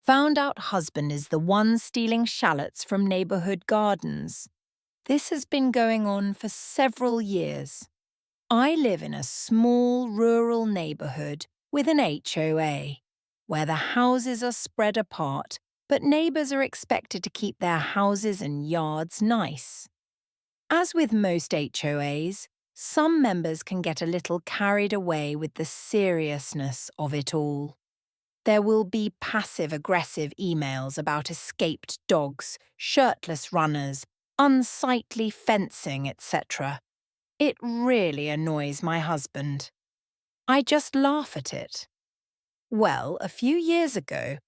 Found out husband is the one stealing shallots from neighborhood gardens. This has been going on for several years. I live in a small rural neighborhood with an HOA, where the houses are spread apart, but neighbors are expected to keep their houses and yards nice. As with most HOAs, some members can get a little carried away with the seriousness of it all. There will be passive-aggressive emails about escaped dogs, shirtless runners, unsightly fencing, etc. It really annoys my husband. I just laugh at it. Well, a few years ago,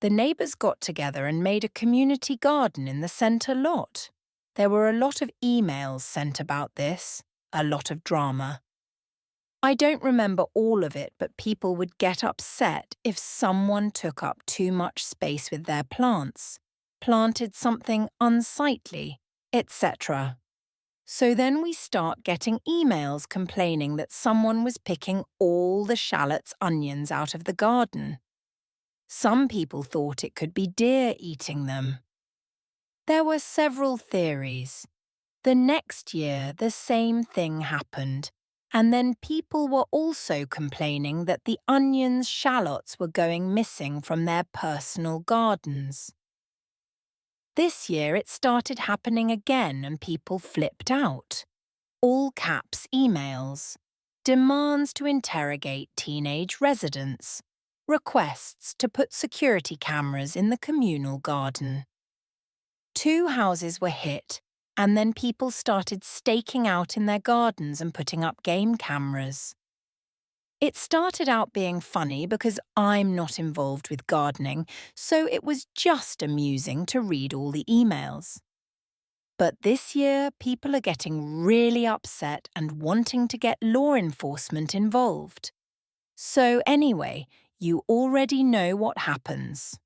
the neighbors got together and made a community garden in the center lot. There were a lot of emails sent about this, a lot of drama. I don't remember all of it, but people would get upset if someone took up too much space with their plants, planted something unsightly, etc. So then we start getting emails complaining that someone was picking all the shallots, onions out of the garden. Some people thought it could be deer eating them. There were several theories. The next year, the same thing happened, and then people were also complaining that the onions, shallots were going missing from their personal gardens. This year it started happening again and people flipped out. All caps emails, demands to interrogate teenage residents, requests to put security cameras in the communal garden. 2 houses were hit, and then people started staking out in their gardens and putting up game cameras. It started out being funny because I'm not involved with gardening, so it was just amusing to read all the emails. But this year, people are getting really upset and wanting to get law enforcement involved. So anyway, you already know what happens.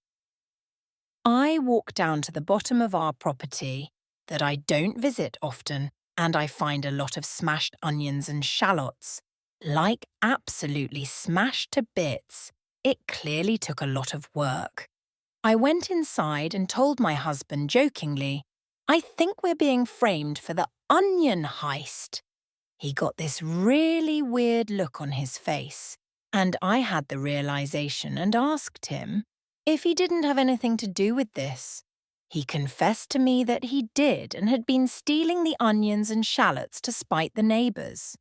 I walk down to the bottom of our property that I don't visit often, and I find a lot of smashed onions and shallots. Like absolutely smashed to bits. It clearly took a lot of work. I went inside and told my husband jokingly, I think we're being framed for the onion heist. He got this really weird look on his face, and I had the realization and asked him if he didn't have anything to do with this. He confessed to me that he did and had been stealing the onions and shallots to spite the neighbors.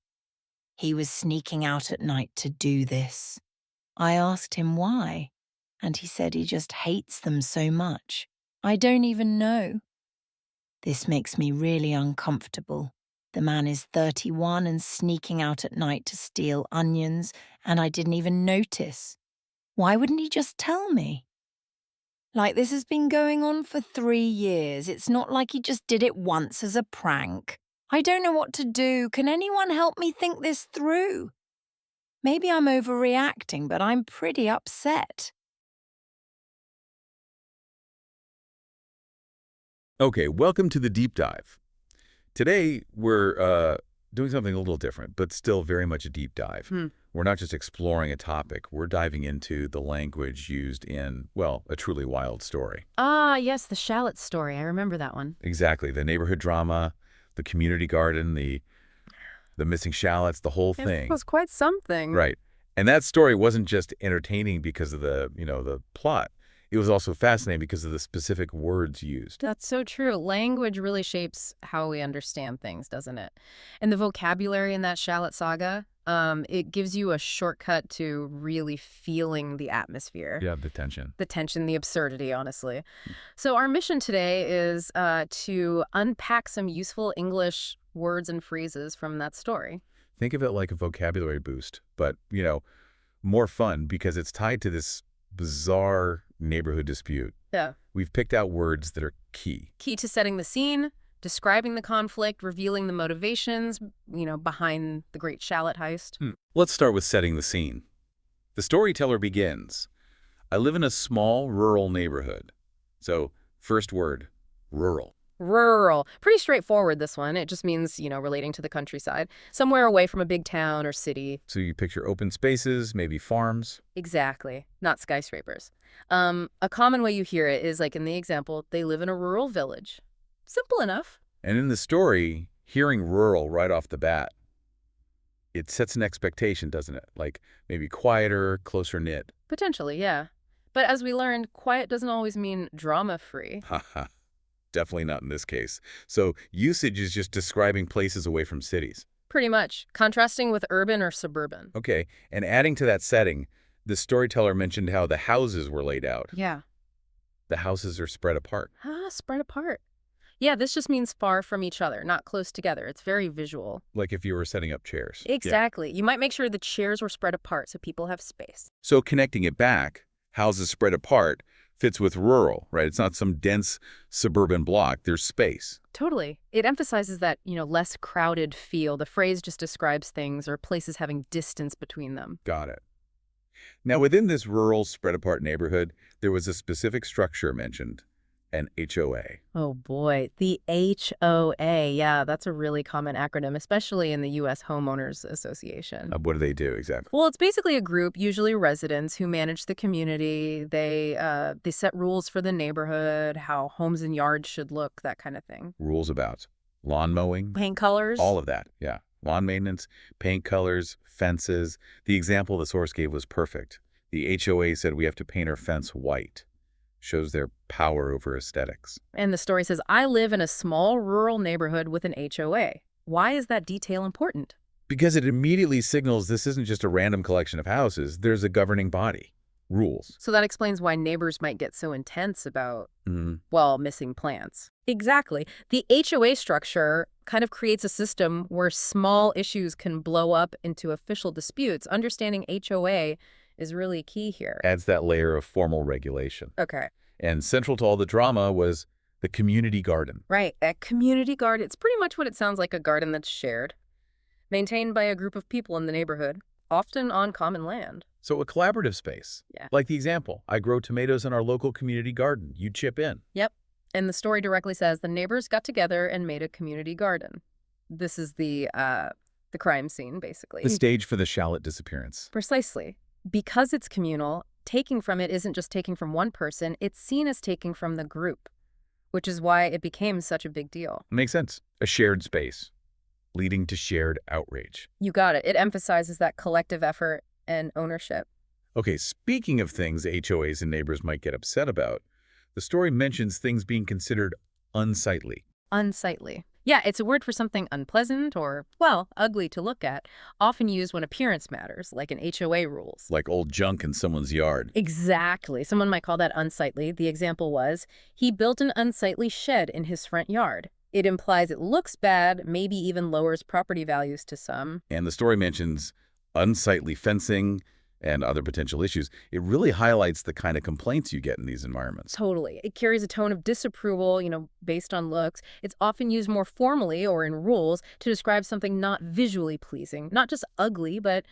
He was sneaking out at night to do this. I asked him why, and he said he just hates them so much. I don't even know. This makes me really uncomfortable. The man is 31 and sneaking out at night to steal onions, and I didn't even notice. Why wouldn't he just tell me? Like this has been going on for 3 years. It's not like he just did it once as a prank. I don't know what to do. Can anyone help me think this through? Maybe I'm overreacting, but I'm pretty upset. Okay, welcome to the deep dive. Today, we're doing something a little different, but still very much a deep dive. We're not just exploring a topic. We're diving into the language used in, well, a truly wild story. Ah, yes, the shallot story. I remember that one. Exactly. The neighborhood drama, the community garden, the missing shallots, the whole thing. It was quite something. Right. And that story wasn't just entertaining because of the plot. It was also fascinating because of the specific words used. That's so true. Language really shapes how we understand things, doesn't it? And the vocabulary in that shallot saga, it gives you a shortcut to really feeling the atmosphere. Yeah, the tension. The tension, the absurdity, honestly. So our mission today is to unpack some useful English words and phrases from that story. Think of it like a vocabulary boost, but, more fun because it's tied to this bizarre neighborhood dispute. Yeah. We've picked out words that are key. Key to setting the scene, describing the conflict, revealing the motivations, behind the great shallot heist. Let's start with setting the scene. The storyteller begins. I live in a small rural neighborhood. So, first word, rural. Rural. Pretty straightforward, this one. It just means, relating to the countryside. Somewhere away from a big town or city. So you picture open spaces, maybe farms. Exactly. Not skyscrapers. A common way you hear it is, like in the example, they live in a rural village. Simple enough. And in the story, hearing rural right off the bat, it sets an expectation, doesn't it? Like maybe quieter, closer knit. Potentially, yeah. But as we learned, quiet doesn't always mean drama-free. Haha. Definitely not in this case. So usage is just describing places away from cities. Pretty much. Contrasting with urban or suburban. Okay, and adding to that setting, the storyteller mentioned how the houses were laid out. Yeah. The houses are spread apart. Spread apart. Yeah, this just means far from each other, not close together. It's very visual. Like if you were setting up chairs. Exactly. Yeah. You might make sure the chairs were spread apart so people have space. So connecting it back, houses spread apart, fits with rural, right? It's not some dense suburban block. There's space. Totally. It emphasizes that, less crowded feel. The phrase just describes things or places having distance between them. Got it. Now, within this rural spread-apart neighborhood, there was a specific structure mentioned, an HOA. Oh boy, the HOA. Yeah, that's a really common acronym, especially in the U.S. Homeowners Association. What do they do exactly? Well, it's basically a group, usually residents, who manage the community. They set rules for the neighborhood, how homes and yards should look, that kind of thing. Rules about lawn mowing? Paint colors? All of that, yeah. Lawn maintenance, paint colors, fences. The example the source gave was perfect. The HOA said we have to paint our fence white. Shows their power over aesthetics. And the story says, I live in a small rural neighborhood with an HOA. Why is that detail important? Because it immediately signals this isn't just a random collection of houses. There's a governing body. Rules. So that explains why neighbors might get so intense about, missing plants. Exactly. The HOA structure kind of creates a system where small issues can blow up into official disputes. Understanding HOA is really key here. Adds that layer of formal regulation. Okay. And central to all the drama was the community garden. Right. A community garden. It's pretty much what it sounds like, a garden that's shared, maintained by a group of people in the neighborhood, often on common land. So a collaborative space. Yeah. Like the example, I grow tomatoes in our local community garden. You chip in. Yep. And the story directly says the neighbors got together and made a community garden. This is the crime scene, basically. The stage for the shallot disappearance. Precisely. Because it's communal, taking from it isn't just taking from one person, it's seen as taking from the group, which is why it became such a big deal. Makes sense. A shared space, leading to shared outrage. You got it. It emphasizes that collective effort and ownership. Okay, speaking of things HOAs and neighbors might get upset about, the story mentions things being considered unsightly. Unsightly. Yeah, it's a word for something unpleasant or, ugly to look at, often used when appearance matters, like in HOA rules. Like old junk in someone's yard. Exactly. Someone might call that unsightly. The example was, he built an unsightly shed in his front yard. It implies it looks bad, maybe even lowers property values to some. And the story mentions unsightly fencing and other potential issues. It really highlights the kind of complaints you get in these environments. Totally. It carries a tone of disapproval, based on looks. It's often used more formally or in rules to describe something not visually pleasing, not just ugly, but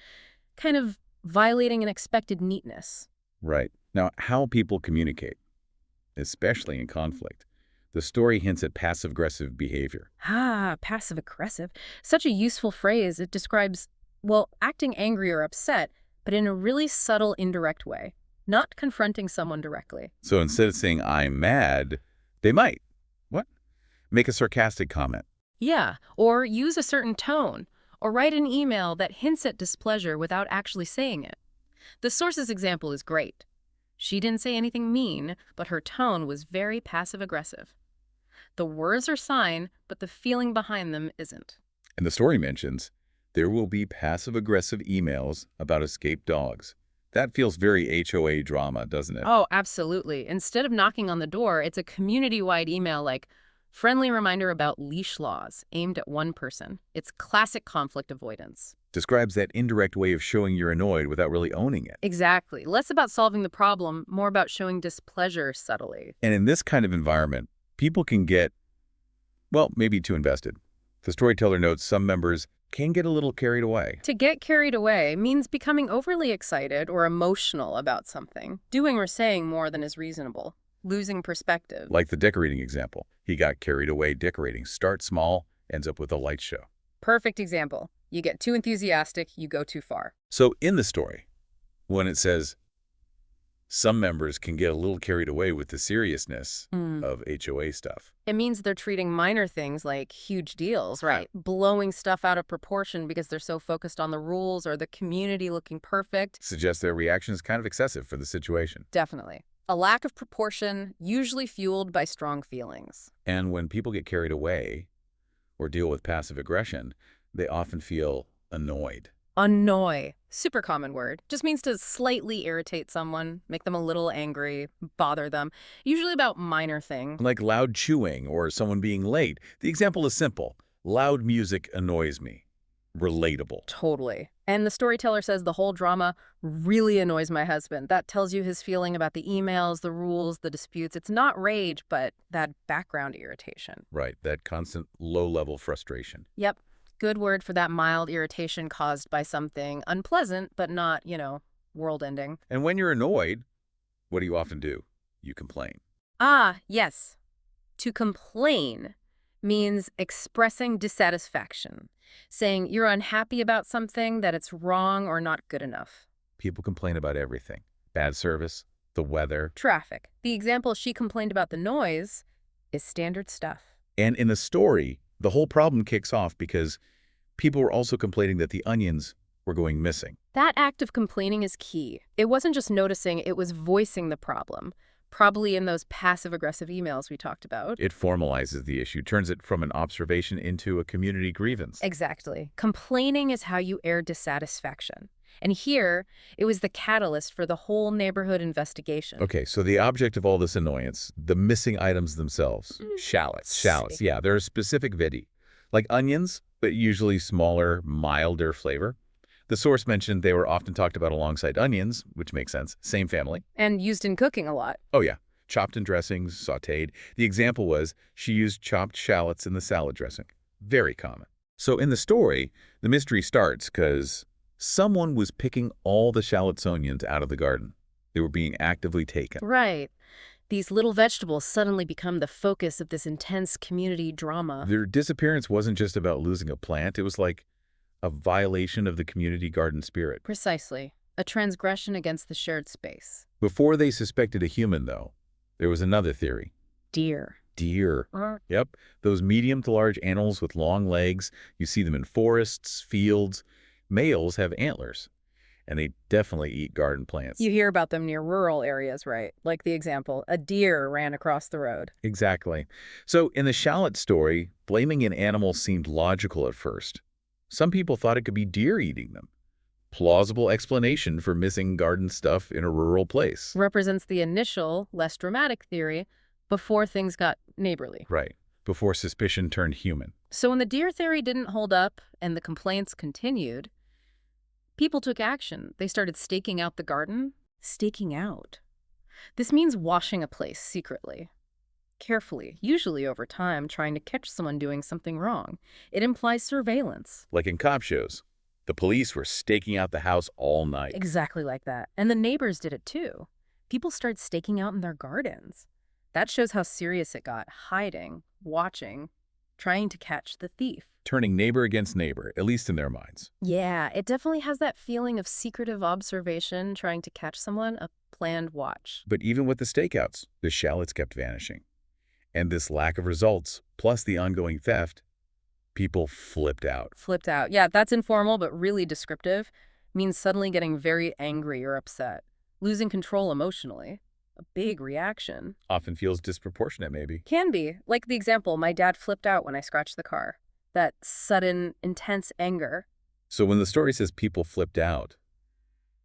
kind of violating an expected neatness. Right. Now, how people communicate, especially in conflict. The story hints at passive-aggressive behavior. Passive-aggressive. Such a useful phrase. It describes, acting angry or upset, but in a really subtle, indirect way, not confronting someone directly. So instead of saying, I'm mad, they might, make a sarcastic comment. Yeah, or use a certain tone, or write an email that hints at displeasure without actually saying it. The source's example is great. She didn't say anything mean, but her tone was very passive-aggressive. The words are fine, but the feeling behind them isn't. And the story mentions, there will be passive-aggressive emails about escaped dogs. That feels very HOA drama, doesn't it? Oh, absolutely. Instead of knocking on the door, it's a community-wide email like, friendly reminder about leash laws aimed at one person. It's classic conflict avoidance. Describes that indirect way of showing you're annoyed without really owning it. Exactly. Less about solving the problem, more about showing displeasure subtly. And in this kind of environment, people can get, maybe too invested. The storyteller notes some members can get a little carried away. To get carried away means becoming overly excited or emotional about something, doing or saying more than is reasonable. Losing perspective. Like the decorating example. He got carried away decorating. Start small, ends up with a light show. Perfect example. You get too enthusiastic, you go too far. So in the story, when it says some members can get a little carried away with the seriousness of HOA stuff. It means they're treating minor things like huge deals, right? Blowing stuff out of proportion because they're so focused on the rules or the community looking perfect. Suggests their reaction is kind of excessive for the situation. Definitely. A lack of proportion, usually fueled by strong feelings. And when people get carried away or deal with passive aggression, they often feel annoyed. Annoy. Super common word. Just means to slightly irritate someone, make them a little angry, bother them. Usually about minor things. Like loud chewing or someone being late. The example is simple. Loud music annoys me. Relatable. Totally. And the storyteller says the whole drama really annoys my husband. That tells you his feeling about the emails, the rules, the disputes. It's not rage, but that background irritation. Right. That constant low-level frustration. Yep. Good word for that mild irritation caused by something unpleasant, but not, world-ending. And when you're annoyed, what do you often do? You complain. Ah, yes. To complain means expressing dissatisfaction, saying you're unhappy about something, that it's wrong or not good enough. People complain about everything. Bad service, the weather. Traffic. The example she complained about the noise is standard stuff. And in the story, the whole problem kicks off because people were also complaining that the onions were going missing. That act of complaining is key. It wasn't just noticing, it was voicing the problem. Probably in those passive-aggressive emails we talked about. It formalizes the issue, turns it from an observation into a community grievance. Exactly. Complaining is how you air dissatisfaction. And here, it was the catalyst for the whole neighborhood investigation. Okay, so the object of all this annoyance, the missing items themselves, shallots. Shallots, yeah, they're a specific vidi. Like onions, but usually smaller, milder flavor. The source mentioned they were often talked about alongside onions, which makes sense. Same family. And used in cooking a lot. Oh, yeah. Chopped in dressings, sautéed. The example was she used chopped shallots in the salad dressing. Very common. So in the story, the mystery starts because someone was picking all the shallotsonians out of the garden. They were being actively taken. Right. These little vegetables suddenly become the focus of this intense community drama. Their disappearance wasn't just about losing a plant. It was like a violation of the community garden spirit. Precisely. A transgression against the shared space. Before they suspected a human, though, there was another theory. Deer. Deer. Yep. Those medium to large animals with long legs. You see them in forests, fields. Males have antlers, and they definitely eat garden plants. You hear about them near rural areas, right? Like the example, a deer ran across the road. Exactly. So in the shallot story, blaming an animal seemed logical at first. Some people thought it could be deer eating them. Plausible explanation for missing garden stuff in a rural place. Represents the initial, less dramatic theory before things got neighborly. Right. Before suspicion turned human. So when the deer theory didn't hold up and the complaints continued, people took action. They started staking out the garden. Staking out. This means washing a place secretly. Carefully, usually over time, trying to catch someone doing something wrong. It implies surveillance. Like in cop shows, the police were staking out the house all night. Exactly like that. And the neighbors did it too. People started staking out in their gardens. That shows how serious it got. Hiding, watching, trying to catch the thief. Turning neighbor against neighbor, at least in their minds. Yeah, it definitely has that feeling of secretive observation, trying to catch someone, a planned watch. But even with the stakeouts, the shallots kept vanishing. And this lack of results, plus the ongoing theft, people flipped out. Flipped out. Yeah, that's informal but really descriptive. Means suddenly getting very angry or upset. Losing control emotionally. A big reaction. Often feels disproportionate, maybe. Can be. Like the example, my dad flipped out when I scratched the car. That sudden, intense anger. So when the story says people flipped out,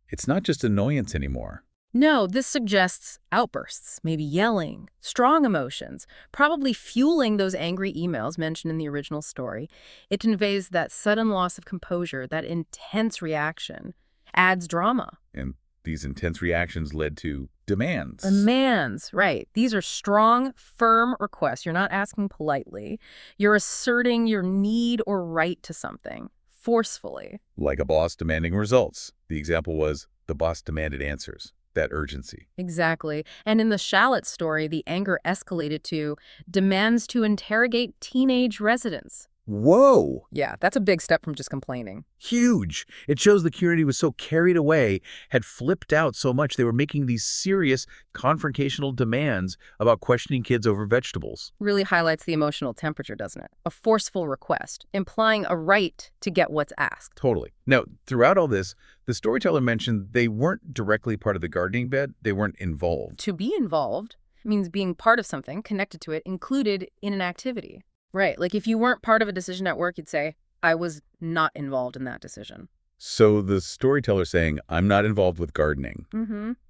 it's not just annoyance anymore. No, this suggests outbursts, maybe yelling, strong emotions, probably fueling those angry emails mentioned in the original story. It conveys that sudden loss of composure, that intense reaction, adds drama. And these intense reactions led to demands. Demands, right. These are strong, firm requests. You're not asking politely. You're asserting your need or right to something, forcefully. Like a boss demanding results. The example was the boss demanded answers. that urgency. Exactly. And in the shallots story, the anger escalated to demands to interrogate teenage residents. Whoa! Yeah, that's a big step from just complaining. Huge. It shows the community was so carried away, had flipped out so much, they were making these serious confrontational demands about questioning kids over vegetables. Really highlights the emotional temperature, doesn't it? A forceful request, implying a right to get what's asked. Totally. Now, throughout all this, the storyteller mentioned they weren't directly part of the gardening bed. They weren't involved. To be involved means being part of something, connected to it, included in an activity. Right. Like if you weren't part of a decision at work, you'd say, I was not involved in that decision. So the storyteller saying, I'm not involved with gardening,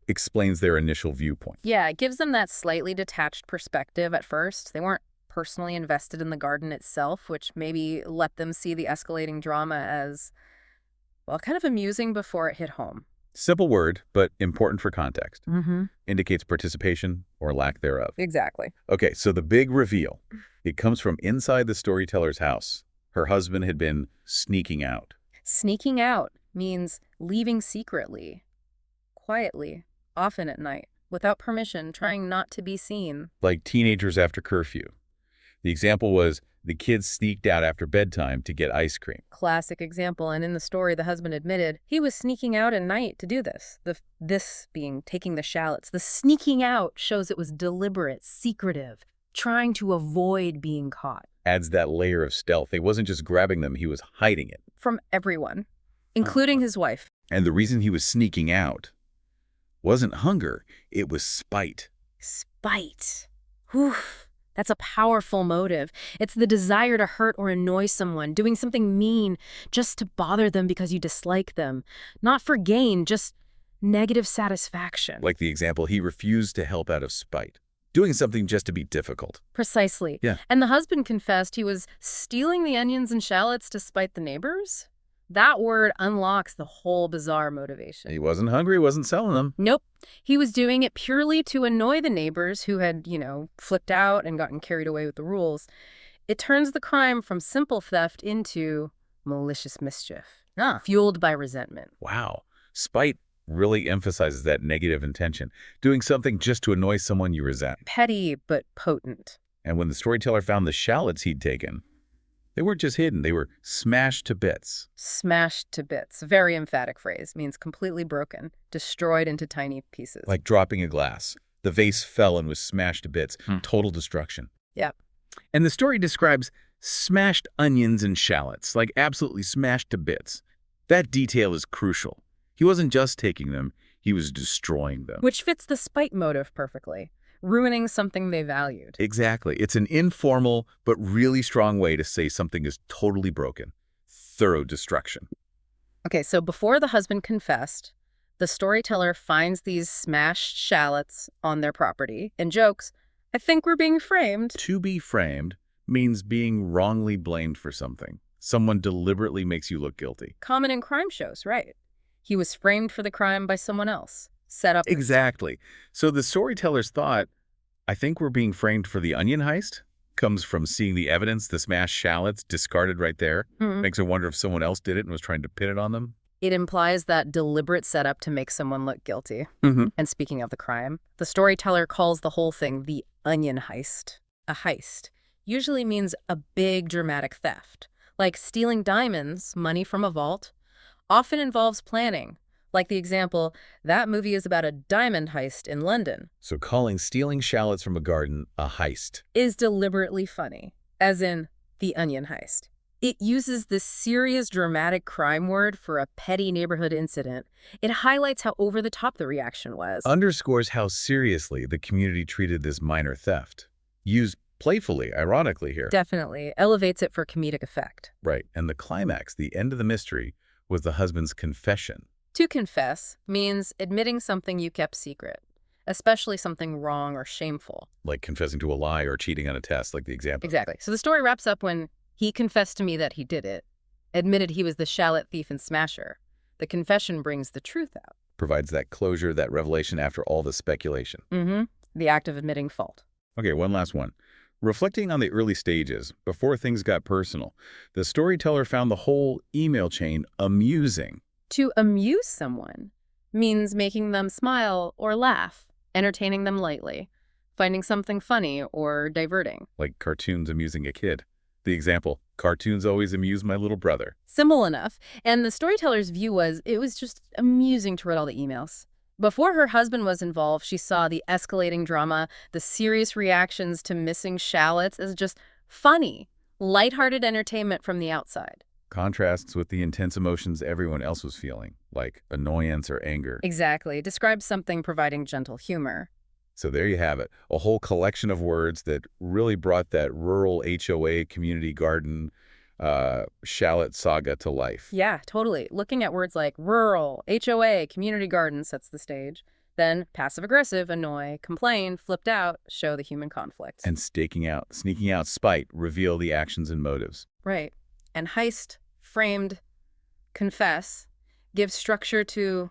explains their initial viewpoint. Yeah, it gives them that slightly detached perspective at first. They weren't personally invested in the garden itself, which maybe let them see the escalating drama as, well, kind of amusing before it hit home. Simple word, but important for context. Indicates participation or lack thereof. Exactly. Okay, so the big reveal. It comes from inside the storyteller's house. Her husband had been sneaking out. Sneaking out means leaving secretly, quietly, often at night, without permission, trying not to be seen. Like teenagers after curfew. The example was the kids sneaked out after bedtime to get ice cream. Classic example, and in the story, the husband admitted he was sneaking out at night to do this. This being taking the shallots. The sneaking out shows it was deliberate, secretive, trying to avoid being caught. Adds that layer of stealth. He wasn't just grabbing them, he was hiding it. From everyone, including his wife. And the reason he was sneaking out wasn't hunger, it was spite. Spite. Whew. That's a powerful motive. It's the desire to hurt or annoy someone, doing something mean just to bother them because you dislike them. Not for gain, just negative satisfaction. Like the example, he refused to help out of spite. Doing something just to be difficult. Precisely. Yeah. And the husband confessed he was stealing the onions and shallots to spite the neighbors. That word unlocks the whole bizarre motivation. He wasn't hungry, he wasn't selling them. Nope. He was doing it purely to annoy the neighbors who had, flipped out and gotten carried away with the rules. It turns the crime from simple theft into malicious mischief, fueled by resentment. Wow. Spite really emphasizes that negative intention. Doing something just to annoy someone you resent. Petty, but potent. And when the storyteller found the shallots he'd taken, they weren't just hidden, they were smashed to bits. Smashed to bits. Very emphatic phrase. Means completely broken, destroyed into tiny pieces. Like dropping a glass. The vase fell and was smashed to bits. Total destruction. Yep. And the story describes smashed onions and shallots, like absolutely smashed to bits. That detail is crucial. He wasn't just taking them, he was destroying them. Which fits the spite motive perfectly. Ruining something they valued. Exactly. It's an informal but really strong way to say something is totally broken. Thorough destruction. Okay, so before the husband confessed, the storyteller finds these smashed shallots on their property and jokes, I think we're being framed. To be framed means being wrongly blamed for something. Someone deliberately makes you look guilty. Common in crime shows, right? He was framed for the crime by someone else. Set up. Exactly. So the storyteller's thought, I think we're being framed for the onion heist, comes from seeing the evidence, the smashed shallots discarded right there. Makes her wonder if someone else did it and was trying to pin it on them. It implies that deliberate setup to make someone look guilty. And speaking of the crime, the storyteller calls the whole thing the onion heist. A heist usually means a big dramatic theft, like stealing diamonds, money from a vault, often involves planning. Like the example, that movie is about a diamond heist in London. So calling stealing shallots from a garden a heist is deliberately funny, as in the onion heist. It uses this serious dramatic crime word for a petty neighborhood incident. It highlights how over the top the reaction was. Underscores how seriously the community treated this minor theft. Used playfully, ironically here. Definitely. Elevates it for comedic effect. Right. And the climax, the end of the mystery, was the husband's confession. To confess means admitting something you kept secret, especially something wrong or shameful. Like confessing to a lie or cheating on a test, like the example. Exactly. So the story wraps up when he confessed to me that he did it, admitted he was the shallot thief and smasher. The confession brings the truth out. Provides that closure, that revelation after all the speculation. The act of admitting fault. Okay, one last one. Reflecting on the early stages, before things got personal, the storyteller found the whole email chain amusing. To amuse someone means making them smile or laugh, entertaining them lightly, finding something funny or diverting. Like cartoons amusing a kid. The example, cartoons always amuse my little brother. Simple enough. And the storyteller's view was it was just amusing to read all the emails. Before her husband was involved, she saw the escalating drama, the serious reactions to missing shallots as just funny, lighthearted entertainment from the outside. Contrasts with the intense emotions everyone else was feeling, like annoyance or anger. Exactly. Describes something providing gentle humor. So there you have it, a whole collection of words that really brought that rural HOA community garden shallot saga to life. Yeah, totally. Looking at words like rural, HOA, community garden sets the stage. Then passive-aggressive, annoy, complain, flipped out, show the human conflict. And sneaking out spite, reveal the actions and motives. Right. And heist, framed, confess, gives structure to,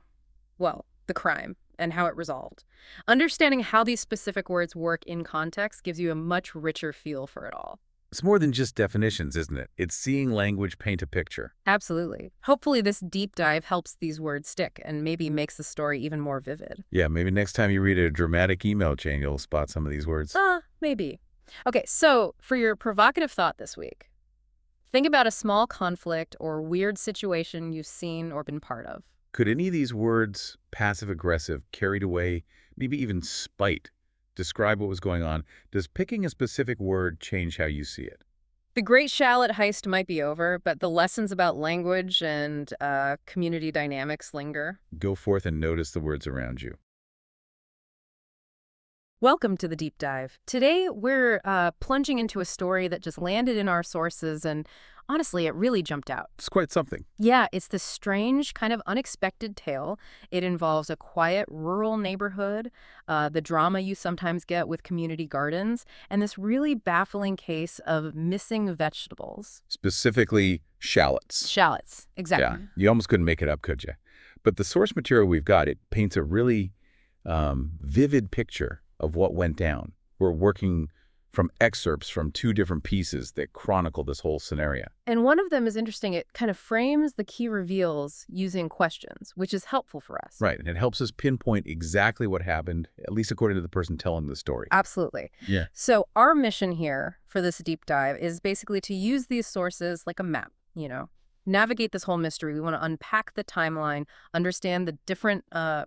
well, the crime and how it resolved. Understanding how these specific words work in context gives you a much richer feel for it all. It's more than just definitions, isn't it? It's seeing language paint a picture. Absolutely. Hopefully this deep dive helps these words stick and maybe makes the story even more vivid. Yeah, maybe next time you read a dramatic email chain, you'll spot some of these words. Maybe. Okay, so for your provocative thought this week, think about a small conflict or weird situation you've seen or been part of. Could any of these words, passive-aggressive, carried away, maybe even spite, describe what was going on? Does picking a specific word change how you see it? The great shallot heist might be over, but the lessons about language and community dynamics linger. Go forth and notice the words around you. Welcome to the Deep Dive. Today, we're plunging into a story that just landed in our sources, and honestly, it really jumped out. It's quite something. Yeah, it's this strange, kind of unexpected tale. It involves a quiet, rural neighborhood, the drama you sometimes get with community gardens, and this really baffling case of missing vegetables. Specifically, shallots. Shallots, exactly. Yeah, you almost couldn't make it up, could you? But the source material we've got, it paints a really vivid picture of what went down. We're working from excerpts from two different pieces that chronicle this whole scenario. And one of them is interesting. It kind of frames the key reveals using questions, which is helpful for us. Right, and it helps us pinpoint exactly what happened, at least according to the person telling the story. Absolutely. Yeah. So our mission here for this deep dive is basically to use these sources like a map, navigate this whole mystery. We want to unpack the timeline, understand the different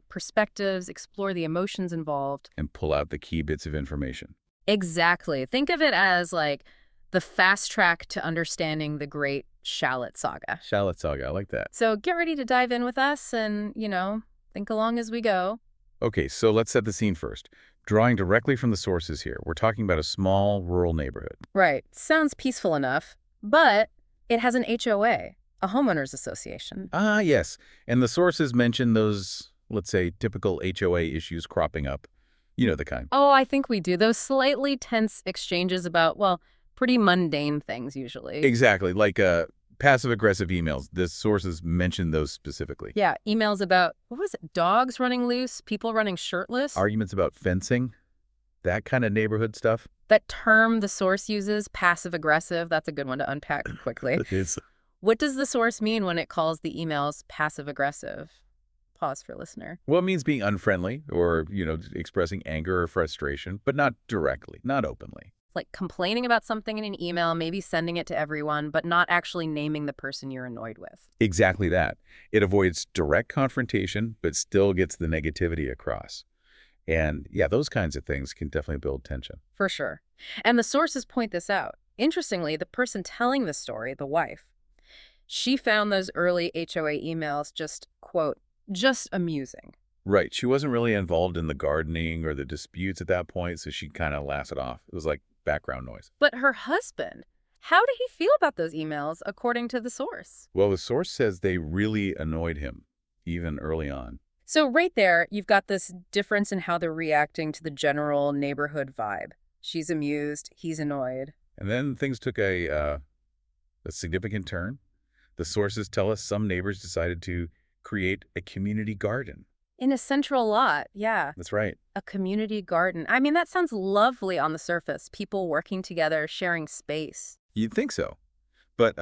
perspectives, explore the emotions involved. And pull out the key bits of information. Exactly. Think of it as like the fast track to understanding the great shallot saga. Shallot saga, I like that. So get ready to dive in with us and, think along as we go. Okay, so let's set the scene first. Drawing directly from the sources here, we're talking about a small rural neighborhood. Right. Sounds peaceful enough, but it has an HOA, a homeowners association. Ah, yes. And the sources mention those, let's say, typical HOA issues cropping up. You know the kind. Oh, I think we do. Those slightly tense exchanges about, pretty mundane things usually. Exactly. Like passive-aggressive emails. The sources mention those specifically. Yeah, emails about, what was it, dogs running loose, people running shirtless? Arguments about fencing, that kind of neighborhood stuff. That term the source uses, passive-aggressive, that's a good one to unpack quickly. It is. What does the source mean when it calls the emails passive-aggressive? Pause for listener. Well, it means being unfriendly or, expressing anger or frustration, but not directly, not openly. Like complaining about something in an email, maybe sending it to everyone, but not actually naming the person you're annoyed with. Exactly that. It avoids direct confrontation, but still gets the negativity across. And yeah, those kinds of things can definitely build tension. For sure. And the sources point this out. Interestingly, the person telling the story, the wife, she found those early HOA emails just amusing. Right. She wasn't really involved in the gardening or the disputes at that point, so she kind of laughed it off. It was like background noise. But her husband, how did he feel about those emails, according to the source? Well, the source says they really annoyed him, even early on. So right there, you've got this difference in how they're reacting to the general neighborhood vibe. She's amused, he's annoyed. And then things took a significant turn. The sources tell us some neighbors decided to create a community garden. In a central lot, yeah. That's right. A community garden. I mean, that sounds lovely on the surface. People working together, sharing space. You'd think so. But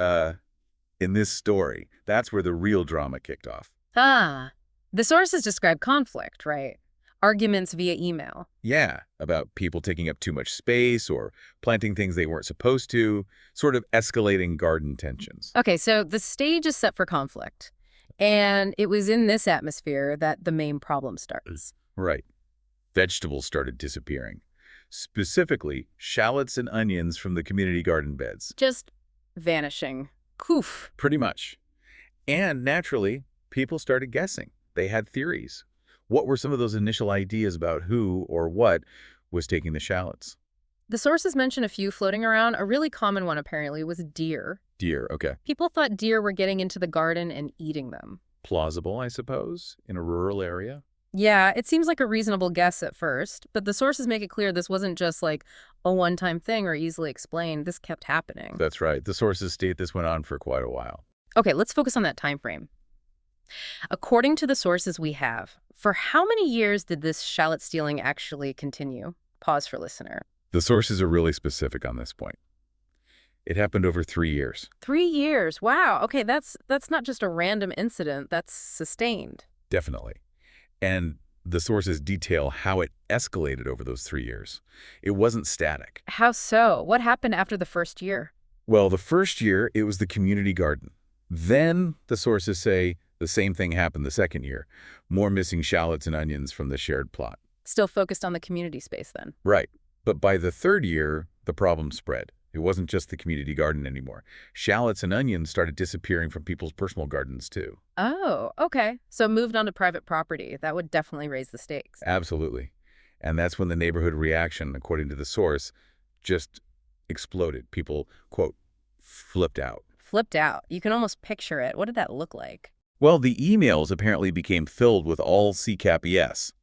in this story, that's where the real drama kicked off. Ah, The sources describe conflict, right? Arguments via email. Yeah, about people taking up too much space or planting things they weren't supposed to, sort of escalating garden tensions. Okay, so the stage is set for conflict. And it was in this atmosphere that the main problem starts. Right. Vegetables started disappearing. Specifically, shallots and onions from the community garden beds. Just vanishing. Poof. Pretty much. And naturally, people started guessing. They had theories. What were some of those initial ideas about who or what was taking the shallots? The sources mention a few floating around. A really common one, apparently, was deer. Deer, okay. People thought deer were getting into the garden and eating them. Plausible, I suppose, in a rural area. Yeah, it seems like a reasonable guess at first, but the sources make it clear this wasn't just like a one-time thing or easily explained. This kept happening. That's right. The sources state this went on for quite a while. Okay, let's focus on that time frame. According to the sources we have, for how many years did this shallot stealing actually continue? Pause for listener. The sources are really specific on this point. It happened over 3 years. 3 years. Wow. Okay, that's not just a random incident. That's sustained. Definitely. And the sources detail how it escalated over those 3 years. It wasn't static. How so? What happened after the first year? Well, the first year, it was the community garden. Then, the sources say, the same thing happened the second year. More missing shallots and onions from the shared plot. Still focused on the community space then. Right. But by the third year, the problem spread. It wasn't just the community garden anymore. Shallots and onions started disappearing from people's personal gardens, too. Oh, okay. So moved on to private property. That would definitely raise the stakes. Absolutely. And that's when the neighborhood reaction, according to the source, just exploded. People, quote, flipped out. Flipped out. You can almost picture it. What did that look like? Well, the emails apparently became filled with all CCAP ES,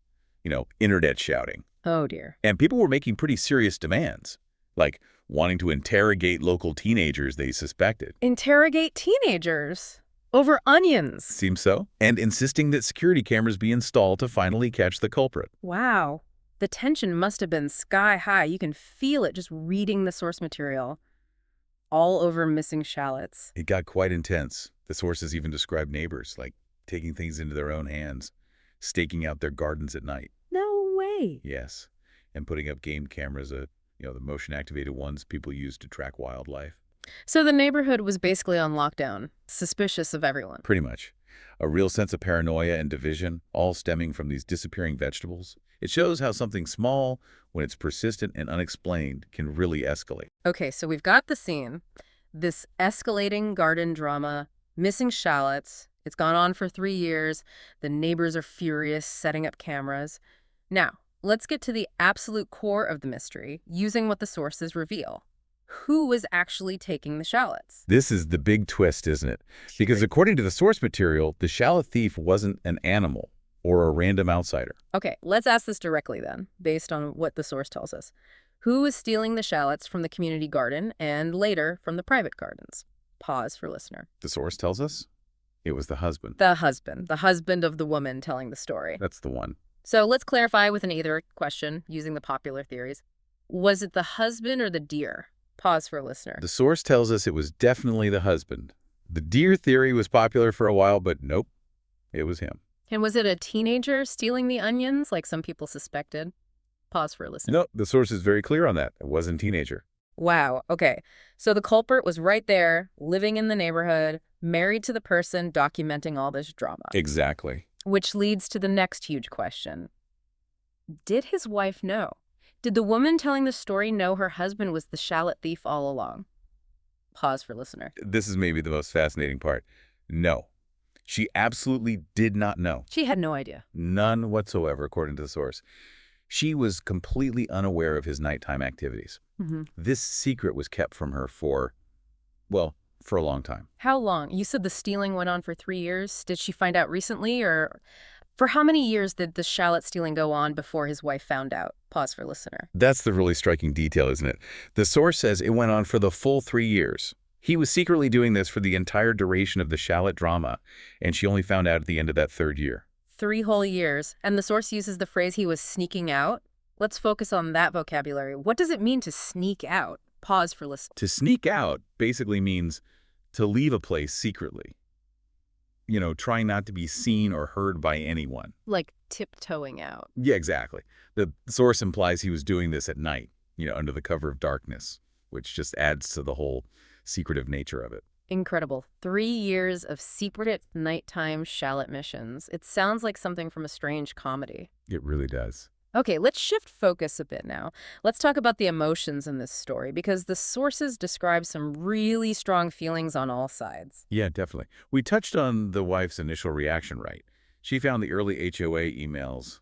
internet shouting. Oh, dear. And people were making pretty serious demands, like wanting to interrogate local teenagers they suspected. Interrogate teenagers? Over onions? Seems so. And insisting that security cameras be installed to finally catch the culprit. Wow. The tension must have been sky high. You can feel it just reading the source material. All over missing shallots. It got quite intense. The sources even describe neighbors, like taking things into their own hands, staking out their gardens at night. No way. Yes. And putting up game cameras, the motion-activated ones people use to track wildlife. So the neighborhood was basically on lockdown, suspicious of everyone. Pretty much. A real sense of paranoia and division, all stemming from these disappearing vegetables. It shows how something small, when it's persistent and unexplained, can really escalate. Okay, so we've got the scene. This escalating garden drama, missing shallots. It's gone on for 3 years. The neighbors are furious, setting up cameras. Now, let's get to the absolute core of the mystery, using what the sources reveal. Who was actually taking the shallots? This is the big twist, isn't it? Because according to the source material, the shallot thief wasn't an animal or a random outsider. Okay, let's ask this directly then, based on what the source tells us. Who was stealing the shallots from the community garden and later from the private gardens? Pause for listener. The source tells us it was the husband. The husband of the woman telling the story. That's the one. So let's clarify with an either question using the popular theories. Was it the husband or the deer? Pause for a listener. The source tells us it was definitely the husband. The deer theory was popular for a while, but nope, it was him. And was it a teenager stealing the onions like some people suspected? Pause for a listener. No, the source is very clear on that. It wasn't a teenager. Wow, okay. So the culprit was right there, living in the neighborhood, married to the person documenting all this drama. Exactly. Which leads to the next huge question. Did his wife know? Did the woman telling the story know her husband was the shallot thief all along? Pause for listener. This is maybe the most fascinating part. No. She absolutely did not know. She had no idea. None whatsoever, according to the source. She was completely unaware of his nighttime activities. Mm-hmm. This secret was kept from her for a long time. How long? You said the stealing went on for 3 years. Did she find out recently, or for how many years did the shallot stealing go on before his wife found out? Pause for listener. That's the really striking detail, isn't it? The source says it went on for the full 3 years. He was secretly doing this for the entire duration of the shallot drama, and she only found out at the end of that 3rd year. 3 whole years, and the source uses the phrase he was sneaking out. Let's focus on that vocabulary. What does it mean to sneak out? Pause for listener. To sneak out basically means to leave a place secretly. trying not to be seen or heard by anyone. Like tiptoeing out. Yeah, exactly. The source implies he was doing this at night, under the cover of darkness, which just adds to the whole secretive nature of it. Incredible. 3 years of secret nighttime shallot missions. It sounds like something from a strange comedy. It really does. Okay, let's shift focus a bit now. Let's talk about the emotions in this story, because the sources describe some really strong feelings on all sides. Yeah, definitely. We touched on the wife's initial reaction, right? She found the early HOA emails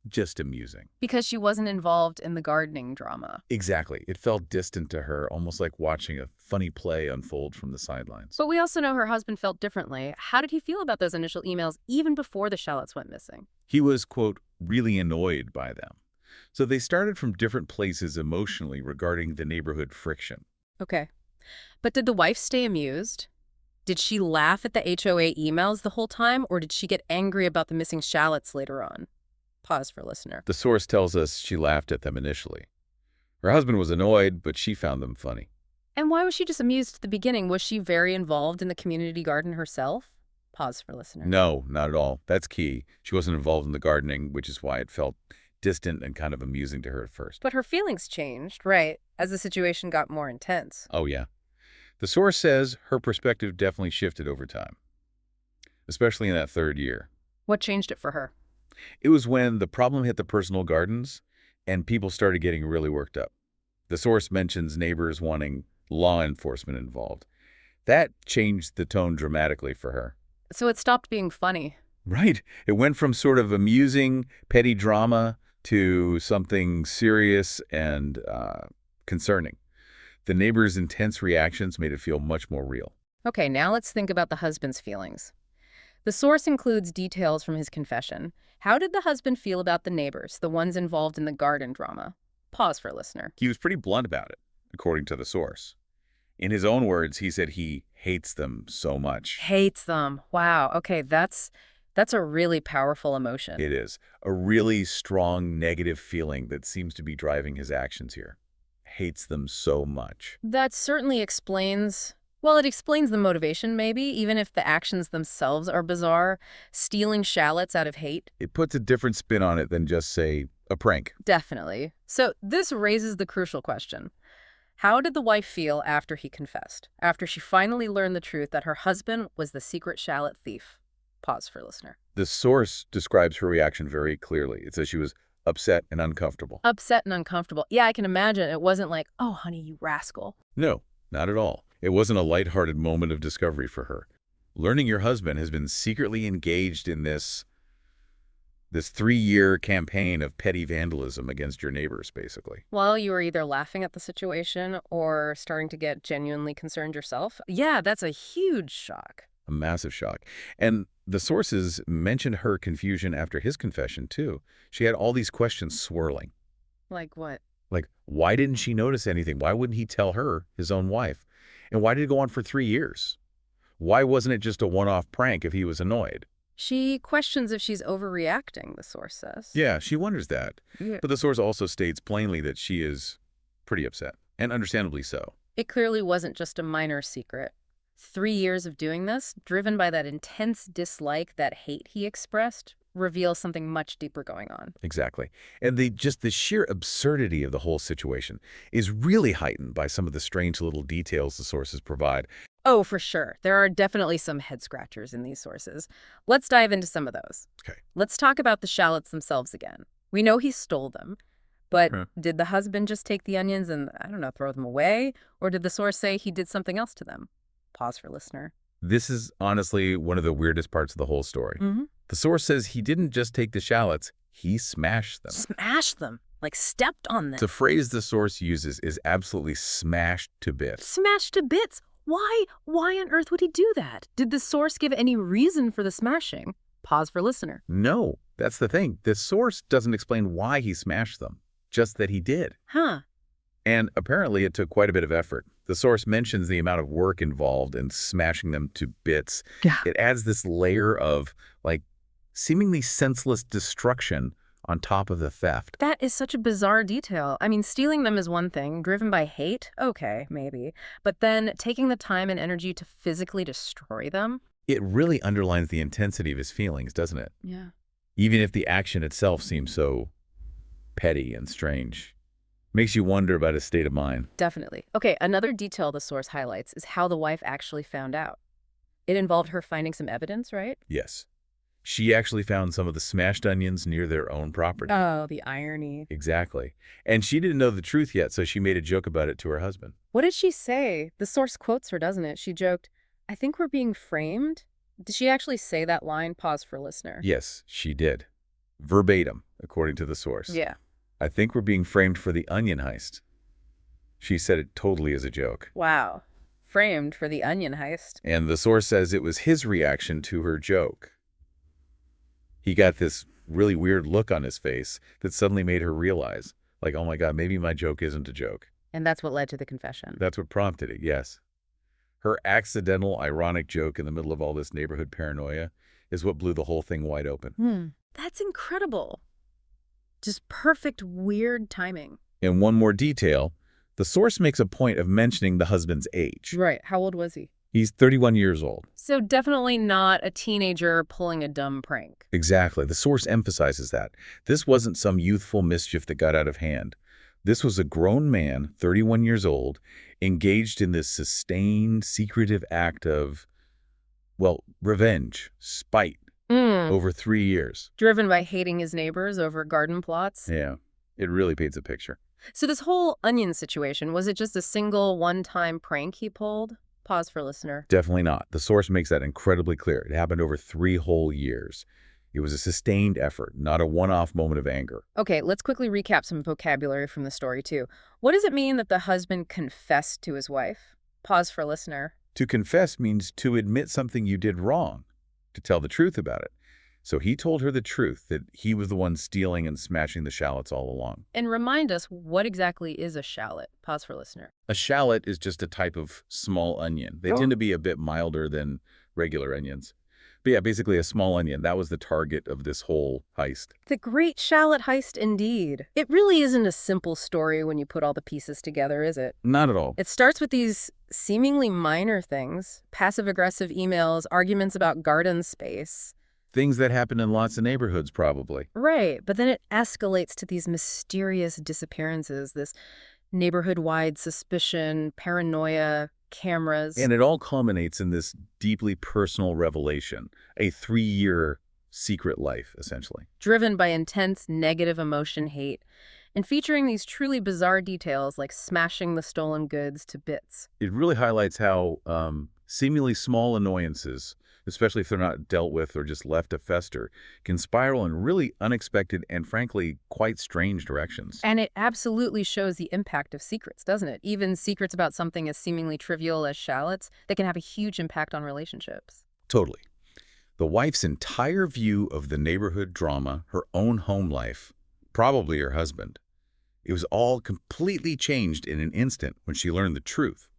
just amusing. Because she wasn't involved in the gardening drama. Exactly. It felt distant to her, almost like watching a funny play unfold from the sidelines. But we also know her husband felt differently. How did he feel about those initial emails even before the shallots went missing? He was, quote, really annoyed by them. So they started from different places emotionally regarding the neighborhood friction. Okay. But did the wife stay amused? Did she laugh at the HOA emails the whole time, or did she get angry about the missing shallots later on? Pause for listener. The source tells us she laughed at them initially. Her husband was annoyed, but she found them funny. And why was she just amused at the beginning? Was she very involved in the community garden herself? Pause for listener. No, not at all. That's key. She wasn't involved in the gardening, which is why it felt distant and kind of amusing to her at first. But her feelings changed, right, as the situation got more intense. Oh, yeah. The source says her perspective definitely shifted over time, especially in that 3rd year. What changed it for her? It was when the problem hit the personal gardens and people started getting really worked up. The source mentions neighbors wanting law enforcement involved. That changed the tone dramatically for her. So it stopped being funny. Right. It went from sort of amusing, petty drama to something serious and concerning. The neighbors' intense reactions made it feel much more real. Okay, now let's think about the husband's feelings. The source includes details from his confession. How did the husband feel about the neighbors, the ones involved in the garden drama? Pause for listener. He was pretty blunt about it, according to the source. In his own words, he said he hates them so much. Hates them. Wow. Okay, that's a really powerful emotion. It is. A really strong negative feeling that seems to be driving his actions here. Hates them so much. That certainly explains... Well, it explains the motivation, maybe, even if the actions themselves are bizarre. Stealing shallots out of hate. It puts a different spin on it than just, say, a prank. Definitely. So this raises the crucial question. How did the wife feel after he confessed? After she finally learned the truth that her husband was the secret shallot thief? Pause for listener. The source describes her reaction very clearly. It says she was upset and uncomfortable. Upset and uncomfortable. Yeah, I can imagine. It wasn't like, oh, honey, you rascal. No, not at all. It wasn't a lighthearted moment of discovery for her. Learning your husband has been secretly engaged in this 3-year campaign of petty vandalism against your neighbors, basically. Well, you were either laughing at the situation or starting to get genuinely concerned yourself. Yeah, that's a huge shock. A massive shock. And the sources mentioned her confusion after his confession, too. She had all these questions swirling. Like what? Like, why didn't she notice anything? Why wouldn't he tell her, his own wife? And why did it go on for 3 years? Why wasn't it just a one-off prank if he was annoyed? She questions if she's overreacting, the source says. Yeah, she wonders that. Yeah. But the source also states plainly that she is pretty upset, and understandably so. It clearly wasn't just a minor secret. 3 years of doing this, driven by that intense dislike, that hate he expressed, reveals something much deeper going on. Exactly. And the sheer absurdity of the whole situation is really heightened by some of the strange little details the sources provide. Oh, for sure. There are definitely some head-scratchers in these sources. Let's dive into some of those. Okay. Let's talk about the shallots themselves again. We know he stole them, but did the husband just take the onions and, I don't know, throw them away? Or did the source say he did something else to them? Pause for listener. This is honestly one of the weirdest parts of the whole story. The source says he didn't just take the shallots, he smashed them. Smashed them? Like stepped on them? The phrase the source uses is absolutely smashed to bits. Smashed to bits? Why? Why on earth would he do that? Did the source give any reason for the smashing? Pause for listener. No, that's the thing. The source doesn't explain why he smashed them, just that he did. Huh. And apparently it took quite a bit of effort. The source mentions the amount of work involved in smashing them to bits. Yeah. It adds this layer of, like, seemingly senseless destruction on top of the theft. That is such a bizarre detail. I mean, stealing them is one thing. Driven by hate? Okay, maybe. But then taking the time and energy to physically destroy them? It really underlines the intensity of his feelings, doesn't it? Yeah. Even if the action itself seems so petty and strange. Makes you wonder about his state of mind. Definitely. Okay, another detail the source highlights is how the wife actually found out. It involved her finding some evidence, right? Yes. She actually found some of the smashed onions near their own property. Oh, the irony. Exactly. And she didn't know the truth yet, so she made a joke about it to her husband. What did she say? The source quotes her, doesn't it? She joked, "I think we're being framed." Did she actually say that line? Pause for listener. Yes, she did. Verbatim, according to the source. Yeah. I think we're being framed for the onion heist. She said it totally as a joke. Wow. Framed for the onion heist. And the source says it was his reaction to her joke. He got this really weird look on his face that suddenly made her realize, like, oh my God, maybe my joke isn't a joke. And that's what led to the confession. That's what prompted it, yes. Her accidental, ironic joke in the middle of all this neighborhood paranoia is what blew the whole thing wide open. That's incredible. Just perfect, weird timing. And one more detail, the source makes a point of mentioning the husband's age. Right. How old was he? He's 31 years old. So definitely not a teenager pulling a dumb prank. Exactly. The source emphasizes that. This wasn't some youthful mischief that got out of hand. This was a grown man, 31 years old, engaged in this sustained, secretive act of, well, revenge, spite, over 3 years. Driven by hating his neighbors over garden plots. Yeah, it really paints a picture. So this whole onion situation, was it just a single one-time prank he pulled? Pause for listener. Definitely not. The source makes that incredibly clear. It happened over 3 whole years. It was a sustained effort, not a one-off moment of anger. Okay, let's quickly recap some vocabulary from the story, too. What does it mean that the husband confessed to his wife? Pause for listener. To confess means to admit something you did wrong, to tell the truth about it. So he told her the truth, that he was the one stealing and smashing the shallots all along. And remind us, what exactly is a shallot? Pause for listener. A shallot is just a type of small onion. They tend to be a bit milder than regular onions. But yeah, basically a small onion. That was the target of this whole heist. The great shallot heist indeed. It really isn't a simple story when you put all the pieces together, is it? Not at all. It starts with these seemingly minor things, passive-aggressive emails, arguments about garden space. Things that happen in lots of neighborhoods, probably. Right, but then it escalates to these mysterious disappearances, this neighborhood-wide suspicion, paranoia, cameras. And it all culminates in this deeply personal revelation, a 3-year secret life, essentially. Driven by intense negative emotion, hate, and featuring these truly bizarre details like smashing the stolen goods to bits. It really highlights how seemingly small annoyances, especially if they're not dealt with or just left to fester, can spiral in really unexpected and frankly quite strange directions. And it absolutely shows the impact of secrets, doesn't it? Even secrets about something as seemingly trivial as shallots that can have a huge impact on relationships. Totally. The wife's entire view of the neighborhood drama, her own home life, probably her husband, it was all completely changed in an instant when she learned the truth.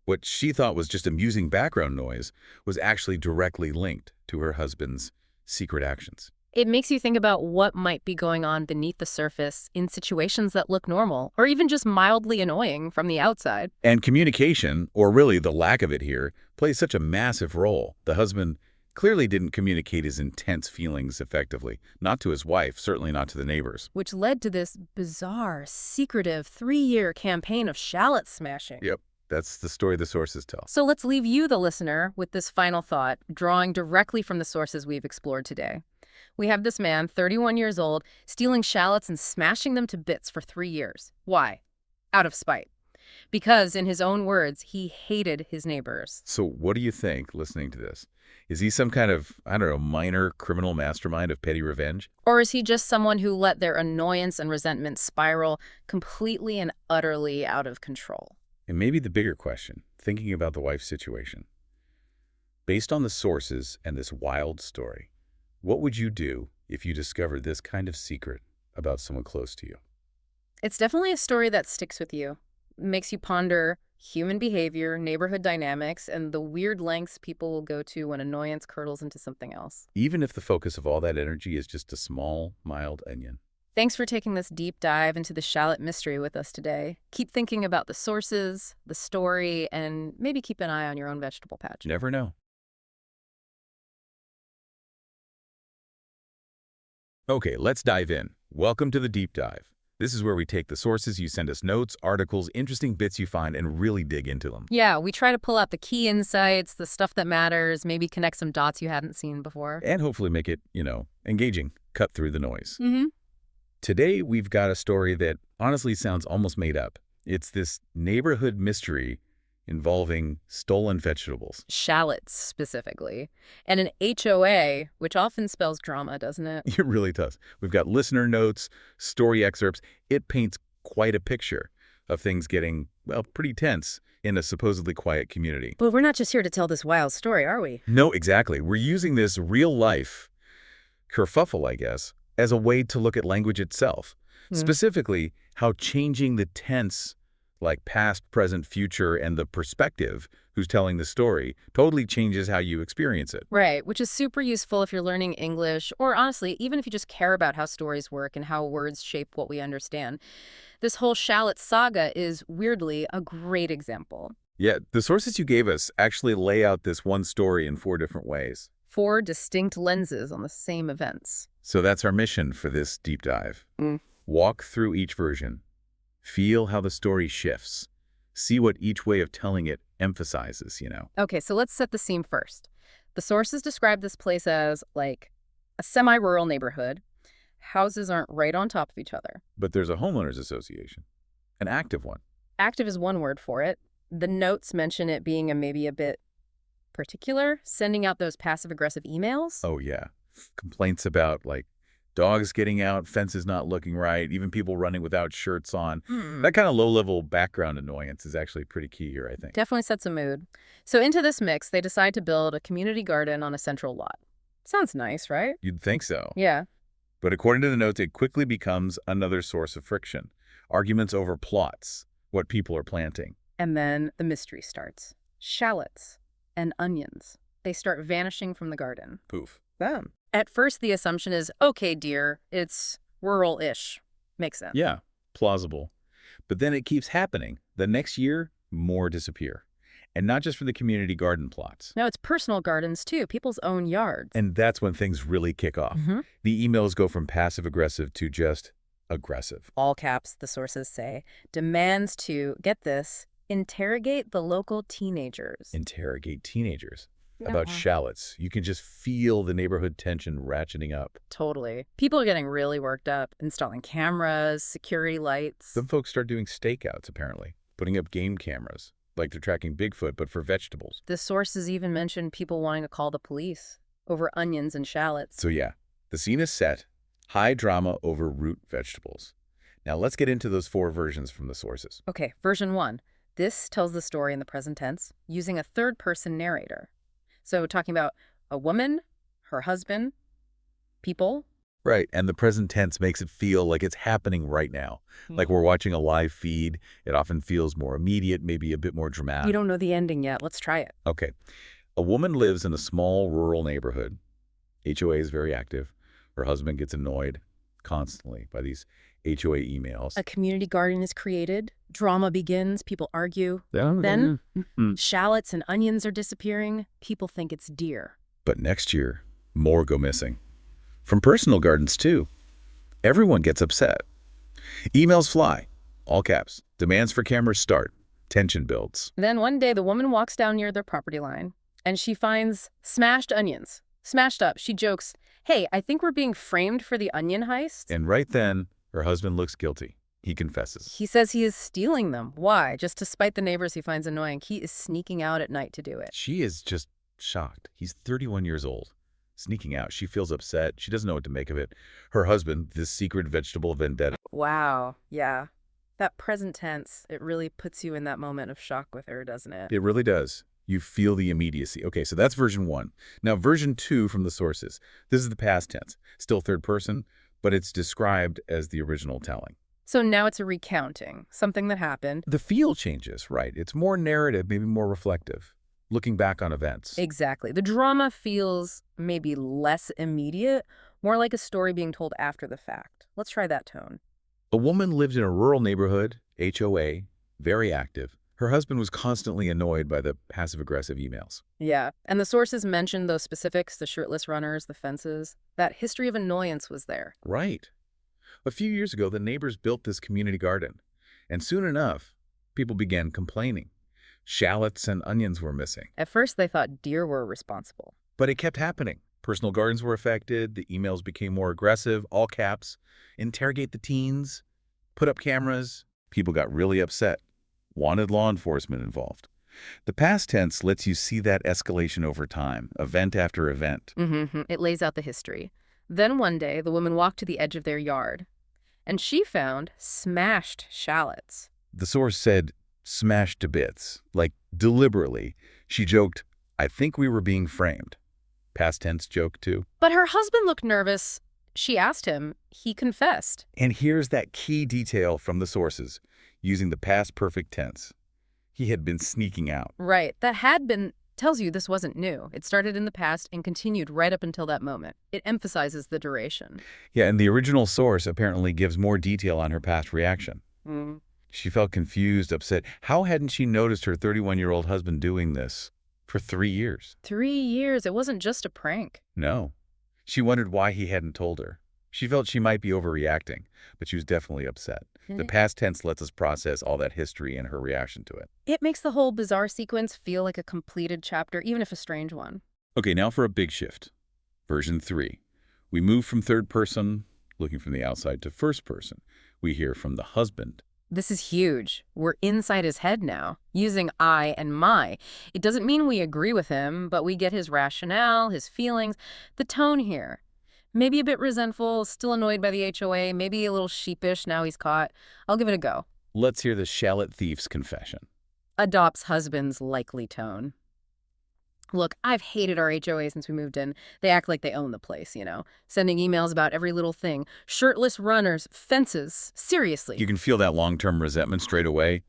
What she thought was just amusing background noise was actually directly linked to her husband's secret actions. It makes you think about what might be going on beneath the surface in situations that look normal, or even just mildly annoying from the outside. And communication, or really the lack of it here, plays such a massive role. The husband clearly didn't communicate his intense feelings effectively, not to his wife, certainly not to the neighbors. Which led to this bizarre, secretive 3-year campaign of shallot smashing. Yep. That's the story the sources tell. So let's leave you, the listener, with this final thought, drawing directly from the sources we've explored today. We have this man, 31 years old, stealing shallots and smashing them to bits for 3 years. Why? Out of spite. Because, in his own words, he hated his neighbors. So what do you think, listening to this? Is he some kind of, I don't know, minor criminal mastermind of petty revenge? Or is he just someone who let their annoyance and resentment spiral completely and utterly out of control? And maybe the bigger question, thinking about the wife's situation. Based on the sources and this wild story, what would you do if you discovered this kind of secret about someone close to you? It's definitely a story that sticks with you. It makes you ponder human behavior, neighborhood dynamics, and the weird lengths people will go to when annoyance curdles into something else. Even if the focus of all that energy is just a small, mild onion. Thanks for taking this deep dive into the shallot mystery with us today. Keep thinking about the sources, the story, and maybe keep an eye on your own vegetable patch. Never know. Okay, let's dive in. Welcome to the Deep Dive. This is where we take the sources you send us, notes, articles, interesting bits you find, and really dig into them. Yeah, we try to pull out the key insights, the stuff that matters, maybe connect some dots you hadn't seen before. And hopefully make it, engaging, cut through the noise. Mm-hmm. Today, we've got a story that honestly sounds almost made up. It's this neighborhood mystery involving stolen vegetables. Shallots, specifically. And an HOA, which often spells drama, doesn't it? It really does. We've got listener notes, story excerpts. It paints quite a picture of things getting, well, pretty tense in a supposedly quiet community. But we're not just here to tell this wild story, are we? No, exactly. We're using this real-life kerfuffle, I guess, as a way to look at language itself. Specifically, how changing the tense, like past, present, future, and the perspective, who's telling the story, totally changes how you experience it. Right, which is super useful if you're learning English, or honestly, even if you just care about how stories work and how words shape what we understand. This whole shallot saga is, weirdly, a great example. Yeah, the sources you gave us actually lay out this one story in 4 different ways. 4 distinct lenses on the same events. So that's our mission for this deep dive. Walk through each version. Feel how the story shifts. See what each way of telling it emphasizes, Okay, so let's set the scene first. The sources describe this place as, like, a semi-rural neighborhood. Houses aren't right on top of each other. But there's a homeowners association, an active one. Active is one word for it. The notes mention it being maybe a bit particular, sending out those passive-aggressive emails. Oh, yeah. Complaints about, like, dogs getting out, fences not looking right, even people running without shirts on. That kind of low-level background annoyance is actually pretty key here, I think. Definitely sets a mood. So into this mix, they decide to build a community garden on a central lot. Sounds nice, right? You'd think so. Yeah. But according to the notes, it quickly becomes another source of friction. Arguments over plots, what people are planting. And then the mystery starts. Shallots and onions. They start vanishing from the garden. Poof. Them. At first, the assumption is, okay, dear, it's rural-ish. Makes sense. Yeah, plausible. But then it keeps happening. The next year, more disappear. And not just from the community garden plots. No, it's personal gardens, too, people's own yards. And that's when things really kick off. The emails go from passive-aggressive to just aggressive. All caps, the sources say, demands to, get this, interrogate the local teenagers. Interrogate teenagers. About shallots. You can just feel the neighborhood tension ratcheting up. Totally. People are getting really worked up, installing cameras, security lights. Some folks start doing stakeouts, apparently, putting up game cameras, like they're tracking Bigfoot, but for vegetables. The sources even mentioned people wanting to call the police over onions and shallots. So yeah, the scene is set. High drama over root vegetables. Now let's get into those 4 versions from the sources. Okay, version 1. This tells the story in the present tense, using a third-person narrator. So talking about a woman, her husband, people. Right, and the present tense makes it feel like it's happening right now. Like we're watching a live feed. It often feels more immediate, maybe a bit more dramatic. We don't know the ending yet. Let's try it. Okay. A woman lives in a small rural neighborhood. HOA is very active. Her husband gets annoyed constantly by these HOA emails. A community garden is created. Drama begins. People argue. Then shallots and onions are disappearing. People think it's deer. But next year, more go missing. From personal gardens, too. Everyone gets upset. Emails fly. All caps. Demands for cameras start. Tension builds. Then one day, the woman walks down near their property line, and she finds smashed onions. Smashed up. She jokes, hey, I think we're being framed for the onion heist. And right then, her husband looks guilty. He confesses. He says he is stealing them. Why? Just to spite the neighbors he finds annoying. He is sneaking out at night to do it. She is just shocked. He's 31 years old. Sneaking out. She feels upset. She doesn't know what to make of it. Her husband, this secret vegetable vendetta. Wow. Yeah. That present tense, it really puts you in that moment of shock with her, doesn't it? It really does. You feel the immediacy. Okay, so that's version 1. Now, version 2 from the sources. This is the past tense. Still third person, but it's described as the original telling. So now it's a recounting, something that happened. The feel changes, right? It's more narrative, maybe more reflective, looking back on events. Exactly. The drama feels maybe less immediate, more like a story being told after the fact. Let's try that tone. A woman lived in a rural neighborhood, HOA, very active. Her husband was constantly annoyed by the passive-aggressive emails. Yeah, and the sources mentioned those specifics, the shirtless runners, the fences. That history of annoyance was there. Right. A few years ago, the neighbors built this community garden, and soon enough, people began complaining. Shallots and onions were missing. At first, they thought deer were responsible. But it kept happening. Personal gardens were affected, the emails became more aggressive, all caps, interrogate the teens, put up cameras. People got really upset, wanted law enforcement involved. The past tense lets you see that escalation over time, event after event. It lays out the history. Then one day, the woman walked to the edge of their yard, and she found smashed shallots. The source said, smashed to bits, like deliberately. She joked, I think we were being framed. Past tense joke, too. But her husband looked nervous. She asked him. He confessed. And here's that key detail from the sources, using the past perfect tense. He had been sneaking out. Right. That had been tells you this wasn't new. It started in the past and continued right up until that moment. It emphasizes the duration. Yeah, and the original source apparently gives more detail on her past reaction. She felt confused, upset. How hadn't she noticed her 31-year-old husband doing this for 3 years? 3 years. It wasn't just a prank. No. She wondered why he hadn't told her. She felt she might be overreacting, but she was definitely upset. The past tense lets us process all that history and her reaction to it. It makes the whole bizarre sequence feel like a completed chapter, even if a strange one. Okay, now for a big shift. Version 3. We move from third person, looking from the outside, to first person. We hear from the husband. This is huge. We're inside his head now, using I and my. It doesn't mean we agree with him, but we get his rationale, his feelings, the tone here. Maybe a bit resentful, still annoyed by the HOA, maybe a little sheepish now he's caught. I'll give it a go. Let's hear the shallot thief's confession. Adopts husband's likely tone. Look, I've hated our HOA since we moved in. They act like they own the place, you know, sending emails about every little thing. Shirtless runners, fences, seriously. You can feel that long-term resentment straight away.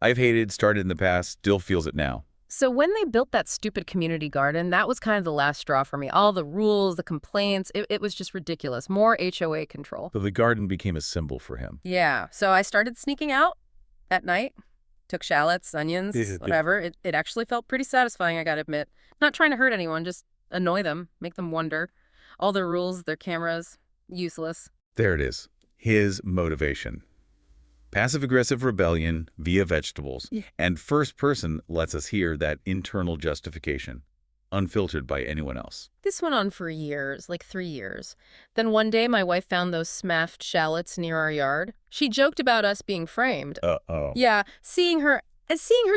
I've hated, started in the past, still feels it now. So when they built that stupid community garden, that was kind of the last straw for me. All the rules, the complaints, it was just ridiculous. More HOA control. But the garden became a symbol for him. Yeah, so I started sneaking out at night. Took shallots, onions, whatever. It actually felt pretty satisfying, I gotta admit. Not trying to hurt anyone, just annoy them, make them wonder. All their rules, their cameras, useless. There it is. His motivation. Passive-aggressive rebellion via vegetables. And first person lets us hear that internal justification, unfiltered by anyone else. This went on for years, like 3 years. Then one day my wife found those smashed shallots near our yard. She joked about us being framed. Uh-oh. Yeah, seeing her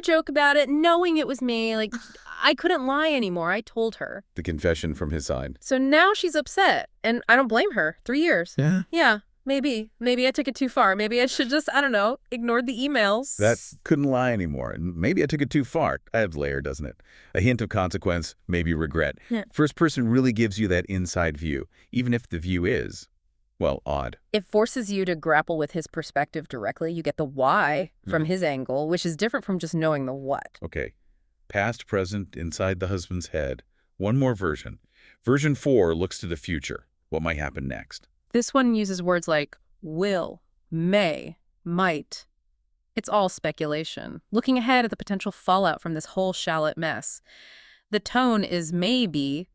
joke about it, knowing it was me, like, I couldn't lie anymore. I told her. The confession from his side. So now she's upset, and I don't blame her. 3 years. Yeah? Yeah, maybe. Maybe I took it too far. Maybe I should just, I don't know, ignored the emails. That couldn't lie anymore. And maybe I took it too far. Adds layer, doesn't it? A hint of consequence, maybe regret. Yeah. First person really gives you that inside view, even if the view is, well, odd. It forces you to grapple with his perspective directly. You get the why from his angle, which is different from just knowing the what. Okay. Past, present, inside the husband's head. One more version. Version 4 looks to the future. What might happen next? This one uses words like will, may, might. It's all speculation, looking ahead at the potential fallout from this whole shallot mess. The tone is maybe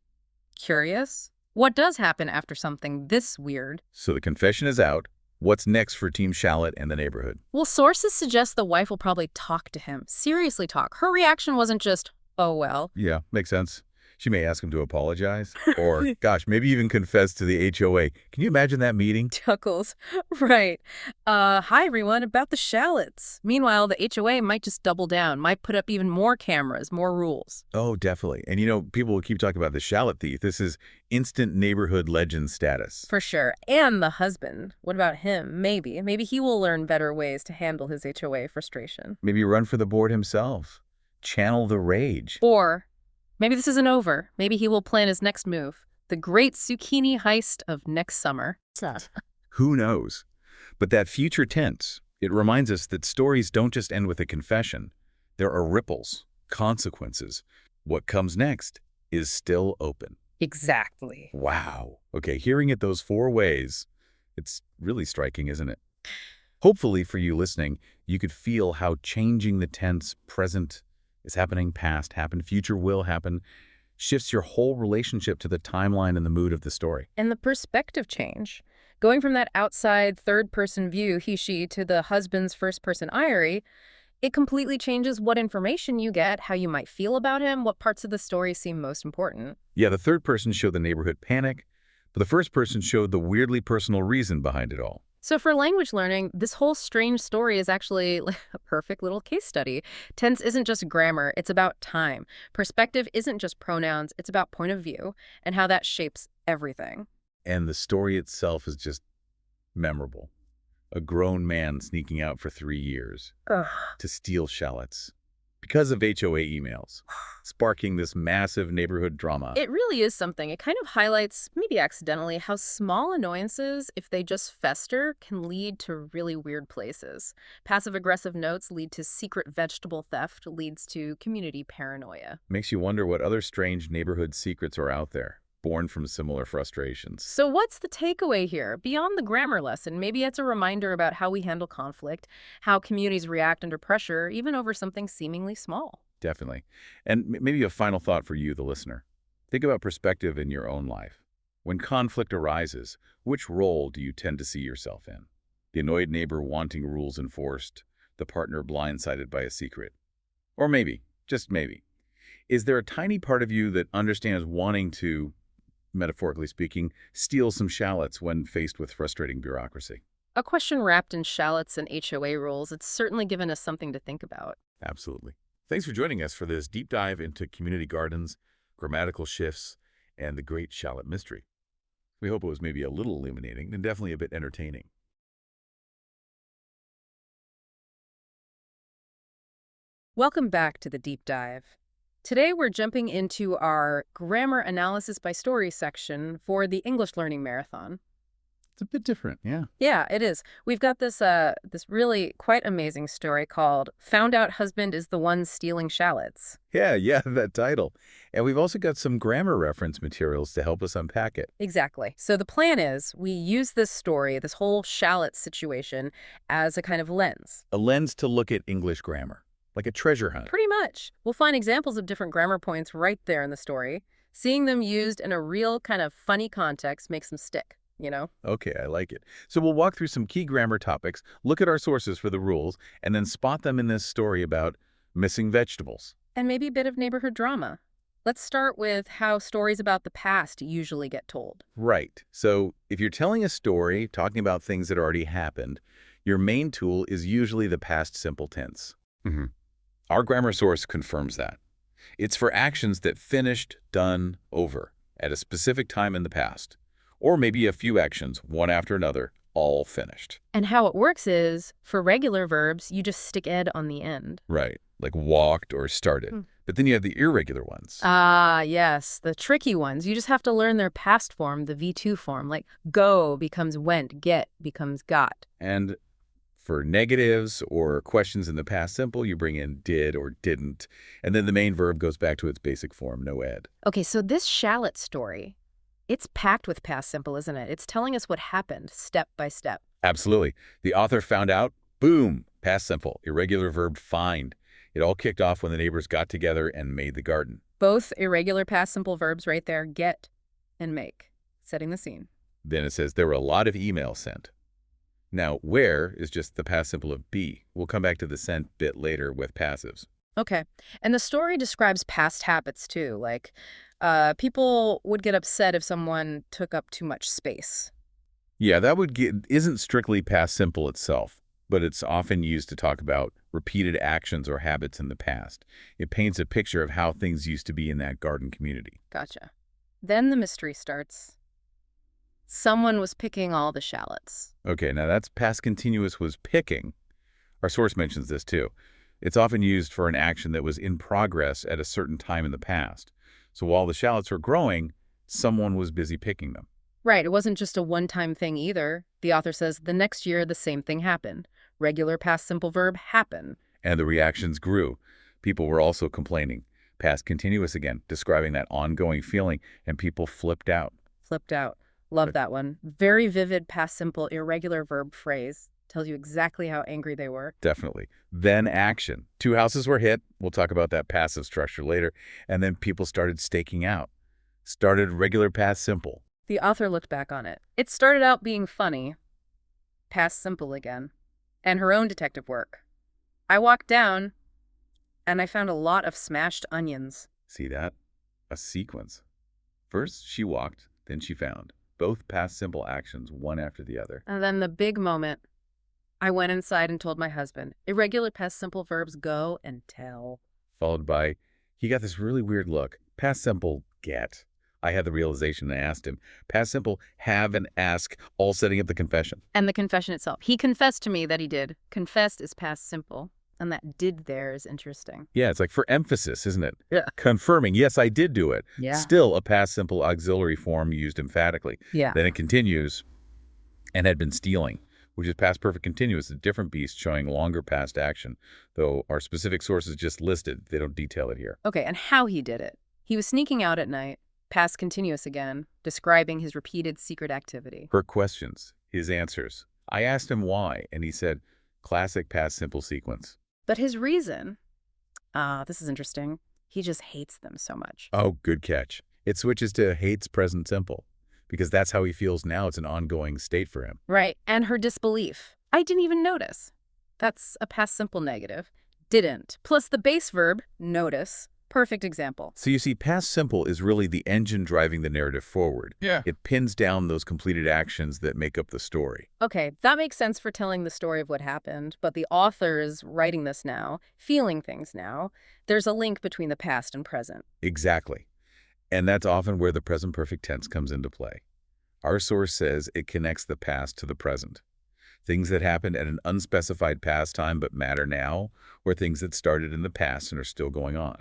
curious. What does happen after something this weird? So the confession is out. What's next for Team Shallot and the neighborhood? Well, sources suggest the wife will probably talk to him, seriously talk. Her reaction wasn't just, oh, well. Yeah, makes sense. She may ask him to apologize or, gosh, maybe even confess to the HOA. Can you imagine that meeting? Chuckles. Right. Hi, everyone, about the shallots. Meanwhile, the HOA might just double down, might put up even more cameras, more rules. Oh, definitely. And, you know, people will keep talking about the shallot thief. This is instant neighborhood legend status. For sure. And the husband. What about him? Maybe. Maybe he will learn better ways to handle his HOA frustration. Maybe run for the board himself. Channel the rage. Or maybe this isn't over. Maybe he will plan his next move. The great zucchini heist of next summer. Who knows? But that future tense, it reminds us that stories don't just end with a confession. There are ripples, consequences. What comes next is still open. Exactly. Wow. Okay, hearing it those 4 ways, it's really striking, isn't it? Hopefully for you listening, You could feel how changing the tense, present is happening, past happened, future will happen, shifts your whole relationship to the timeline and the mood of the story. And the perspective change. Going from that outside third-person view, he, she, to the husband's first-person I, it completely changes what information you get, how you might feel about him, what parts of the story seem most important. Yeah, the third person showed the neighborhood panic, but the first person showed the weirdly personal reason behind it all. So for language learning, this whole strange story is actually like a perfect little case study. Tense isn't just grammar, it's about time. Perspective isn't just pronouns, it's about point of view and how that shapes everything. And the story itself is just memorable. A grown man sneaking out for 3 years to steal shallots because of HOA emails, sparking this massive neighborhood drama. It really is something. It kind of highlights, maybe accidentally, how small annoyances, if they just fester, can lead to really weird places. Passive-aggressive notes lead to secret vegetable theft, leads to community paranoia. Makes you wonder what other strange neighborhood secrets are out there, born from similar frustrations. So what's the takeaway here? Beyond the grammar lesson, maybe it's a reminder about how we handle conflict, how communities react under pressure, even over something seemingly small. Definitely. And maybe a final thought for you, the listener. Think about perspective in your own life. When conflict arises, which role do you tend to see yourself in? The annoyed neighbor wanting rules enforced, the partner blindsided by a secret. Or maybe, just maybe, is there a tiny part of you that understands wanting to, metaphorically speaking, steal some shallots when faced with frustrating bureaucracy? A question wrapped in shallots and HOA rules, it's certainly given us something to think about. Absolutely. Thanks for joining us for this deep dive into community gardens, grammatical shifts, and the great shallot mystery. We hope it was maybe a little illuminating and definitely a bit entertaining. Welcome back to the deep dive. Today we're jumping into our grammar analysis by story section for the English Learning Marathon. It's a bit different, yeah. Yeah, it is. We've got this really quite amazing story called Found Out Husband is the One Stealing Shallots. Yeah, that title. And we've also got some grammar reference materials to help us unpack it. Exactly. So the plan is we use this story, this whole shallot situation, as a kind of lens. A lens to look at English grammar, like a treasure hunt. Pretty much. We'll find examples of different grammar points right there in the story. Seeing them used in a real kind of funny context makes them stick, you know? Okay, I like it. So we'll walk through some key grammar topics, look at our sources for the rules, and then spot them in this story about missing vegetables. And maybe a bit of neighborhood drama. Let's start with how stories about the past usually get told. Right. So if you're telling a story, talking about things that already happened, your main tool is usually the past simple tense. Our grammar source confirms that. It's for actions that finished, done, over, at a specific time in the past. Or maybe a few actions, one after another, all finished. And how it works is, for regular verbs, you just stick ed on the end. Right, like walked or started. But then you have the irregular ones. Ah, yes, the tricky ones. You just have to learn their past form, the V2 form, like go becomes went, get becomes got. And for negatives or questions in the past simple, you bring in did or didn't. And then the main verb goes back to its basic form, no ed. Okay, so this shallot story, it's packed with past simple, isn't it? It's telling us what happened step by step. Absolutely. The author found out, boom, past simple, irregular verb find. It all kicked off when the neighbors got together and made the garden. Both irregular past simple verbs right there, get and make, setting the scene. Then it says there were a lot of emails sent. Now, where is just the past simple of be. We'll come back to the sent bit later with passives. Okay. And the story describes past habits, too. Like, people would get upset if someone took up too much space. Yeah, that isn't strictly past simple itself, but it's often used to talk about repeated actions or habits in the past. It paints a picture of how things used to be in that garden community. Gotcha. Then the mystery starts. Someone was picking all the shallots. Okay, now that's past continuous was picking. Our source mentions this too. It's often used for an action that was in progress at a certain time in the past. So while the shallots were growing, someone was busy picking them. Right, it wasn't just a one-time thing either. The author says the next year the same thing happened. Regular past simple verb happen. And the reactions grew. People were also complaining. Past continuous again, describing that ongoing feeling, and people flipped out. Flipped out. Love that one. Very vivid past simple irregular verb phrase. Tells you exactly how angry they were. Definitely. Then action. 2 houses were hit. We'll talk about that passive structure later. And then people started staking out. Started regular past simple. The author looked back on it. It started out being funny. Past simple again. And her own detective work. I walked down, and I found a lot of smashed onions. See that? A sequence. First, she walked, then she found. Both past simple actions, one after the other. And then the big moment. I went inside and told my husband, irregular past simple verbs go and tell. Followed by, he got this really weird look. Past simple, get. I had the realization and asked him. Past simple, have and ask, all setting up the confession. And the confession itself. He confessed to me that he did. Confessed is past simple. And that did there is interesting. Yeah, it's like for emphasis, isn't it? Yeah. Confirming, yes, I did do it. Yeah. Still a past simple auxiliary form used emphatically. Yeah. Then it continues, and had been stealing, which is past perfect continuous, a different beast showing longer past action, though our specific sources just listed. They don't detail it here. Okay, and how he did it. He was sneaking out at night, past continuous again, describing his repeated secret activity. Her questions, his answers. I asked him why, and he said, classic past simple sequence. But his reason, this is interesting, he just hates them so much. Oh, good catch. It switches to hates present simple, because that's how he feels now. It's an ongoing state for him. Right, and her disbelief. I didn't even notice. That's a past simple negative. Didn't. Plus the base verb, notice. Perfect example. So you see, past simple is really the engine driving the narrative forward. Yeah. It pins down those completed actions that make up the story. Okay, that makes sense for telling the story of what happened, but the author is writing this now, feeling things now. There's a link between the past and present. Exactly. And that's often where the present perfect tense comes into play. Our source says it connects the past to the present. Things that happened at an unspecified past time but matter now, or things that started in the past and are still going on.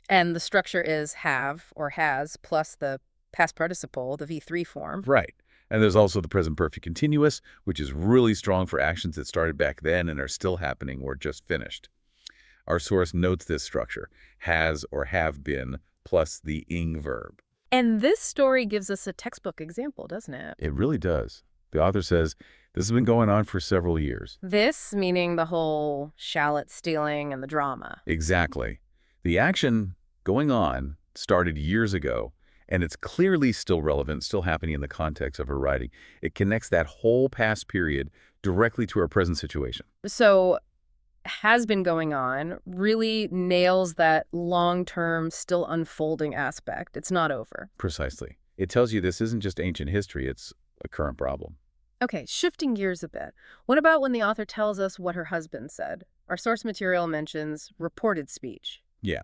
And the structure is have or has plus the past participle, the V3 form. Right. And there's also the present perfect continuous, which is really strong for actions that started back then and are still happening or just finished. Our source notes this structure, has or have been, plus the ing verb. And this story gives us a textbook example, doesn't it? It really does. The author says, this has been going on for several years. This meaning the whole shallot stealing and the drama. Exactly. The action going on started years ago, and it's clearly still relevant, still happening in the context of her writing. It connects that whole past period directly to our present situation. So has been going on really nails that long-term, still unfolding aspect. It's not over. Precisely. It tells you this isn't just ancient history, it's a current problem. Okay, shifting gears a bit. What about when the author tells us what her husband said? Our source material mentions reported speech. Yeah.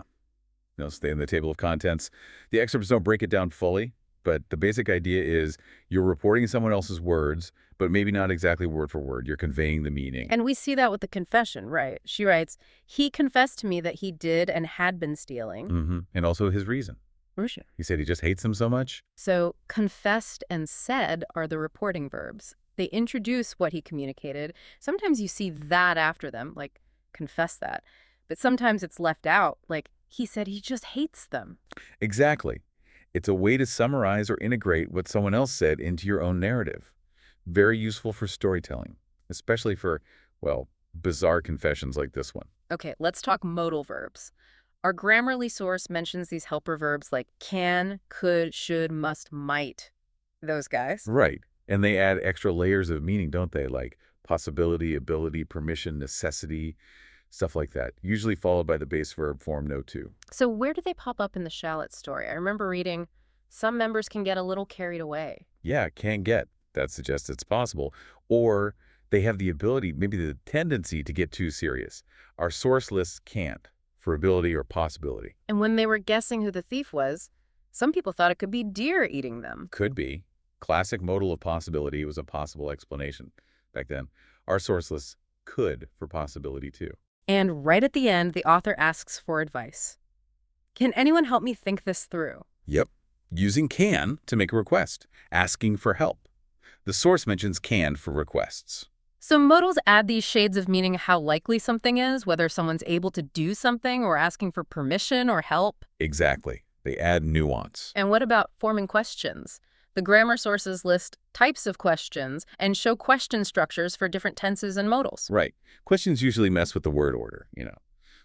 They'll stay in the table of contents. The excerpts don't break it down fully, but the basic idea is you're reporting someone else's words, but maybe not exactly word for word. You're conveying the meaning. And we see that with the confession, right? She writes, he confessed to me that he did and had been stealing. And also his reason. Russia. He said he just hates them so much. So confessed and said are the reporting verbs. They introduce what he communicated. Sometimes you see that after them, like confess that. But sometimes it's left out, like he said he just hates them. Exactly. It's a way to summarize or integrate what someone else said into your own narrative. Very useful for storytelling, especially for, well, bizarre confessions like this one. Okay, let's talk modal verbs. Our Grammarly source mentions these helper verbs like can, could, should, must, might. Those guys. Right. And they add extra layers of meaning, don't they? Like possibility, ability, permission, necessity, stuff like that. Usually followed by the base verb form no to. So where do they pop up in the shallot story? I remember reading some members can get a little carried away. Yeah, can get. That suggests it's possible. Or they have the ability, maybe the tendency to get too serious. Our source lists can't for ability or possibility. And when they were guessing who the thief was, some people thought it could be deer eating them. Could be. Classic modal of possibility was a possible explanation back then. Our source lists could for possibility too. And right at the end, the author asks for advice. Can anyone help me think this through? Yep. Using can to make a request. Asking for help. The source mentions can for requests. So modals add these shades of meaning how likely something is, whether someone's able to do something or asking for permission or help. Exactly. They add nuance. And what about forming questions? The grammar sources list types of questions and show question structures for different tenses and modals. Right. Questions usually mess with the word order,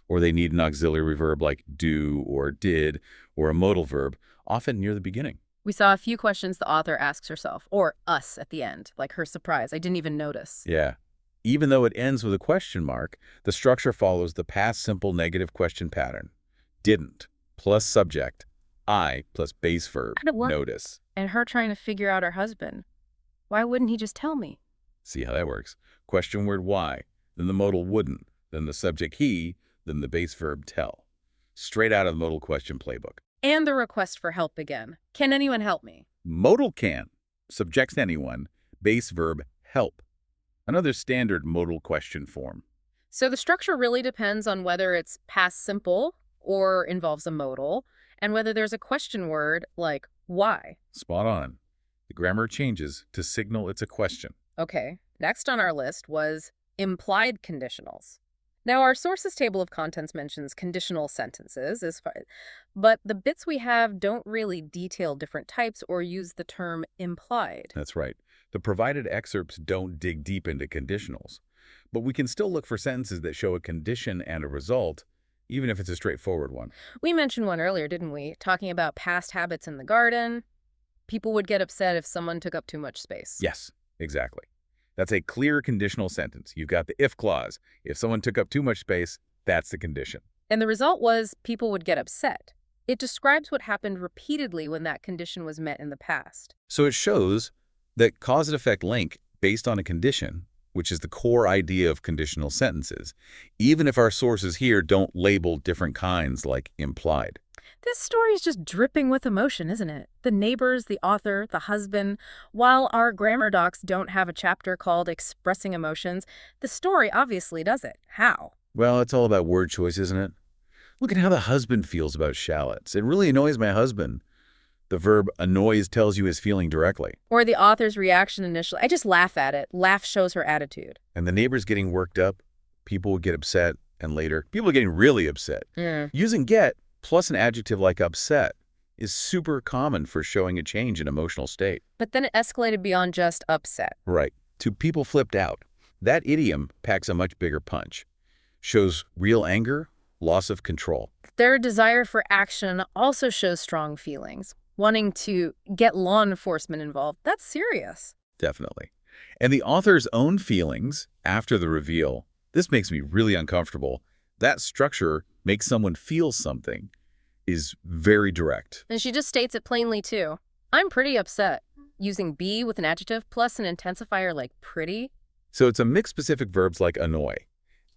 or they need an auxiliary verb like do or did, or a modal verb, often near the beginning. We saw a few questions the author asks herself, or us at the end, like her surprise. I didn't even notice. Yeah. Even though it ends with a question mark, the structure follows the past simple negative question pattern. Didn't, plus subject, I, plus base verb, notice. And her trying to figure out her husband. Why wouldn't he just tell me? See how that works. Question word why, then the modal wouldn't, then the subject he, then the base verb tell. Straight out of the modal question playbook. And the request for help again. Can anyone help me? Modal can, subjects anyone, base verb help. Another standard modal question form. So the structure really depends on whether it's past simple or involves a modal, and whether there's a question word like why. Spot on. The grammar changes to signal it's a question. Okay, next on our list was implied conditionals. Now, our sources table of contents mentions conditional sentences, but the bits we have don't really detail different types or use the term implied. That's right. The provided excerpts don't dig deep into conditionals, but we can still look for sentences that show a condition and a result, even if it's a straightforward one. We mentioned one earlier, didn't we? Talking about past habits in the garden. People would get upset if someone took up too much space. Yes, exactly. That's a clear conditional sentence. You've got the if clause. If someone took up too much space, that's the condition. And the result was people would get upset. It describes what happened repeatedly when that condition was met in the past. So it shows that cause and effect link based on a condition, which is the core idea of conditional sentences, even if our sources here don't label different kinds like implied. This story is just dripping with emotion, isn't it? The neighbors, the author, the husband. While our grammar docs don't have a chapter called Expressing Emotions, the story obviously does it. How? Well, it's all about word choice, isn't it? Look at how the husband feels about shallots. It really annoys my husband. The verb annoys tells you his feeling directly. Or the author's reaction initially. I just laugh at it. Laugh shows her attitude. And the neighbor's getting worked up. People would get upset. And later, people are getting really upset. Using get plus an adjective like upset is super common for showing a change in emotional state. But then it escalated beyond just upset. Right. To people flipped out. That idiom packs a much bigger punch. Shows real anger, loss of control. Their desire for action also shows strong feelings. Wanting to get law enforcement involved. That's serious. Definitely. And the author's own feelings after the reveal, this makes me really uncomfortable. That structure makes someone feel something is very direct. And she just states it plainly, too. I'm pretty upset. Using be with an adjective plus an intensifier like pretty. So it's a mix specific verbs like annoy,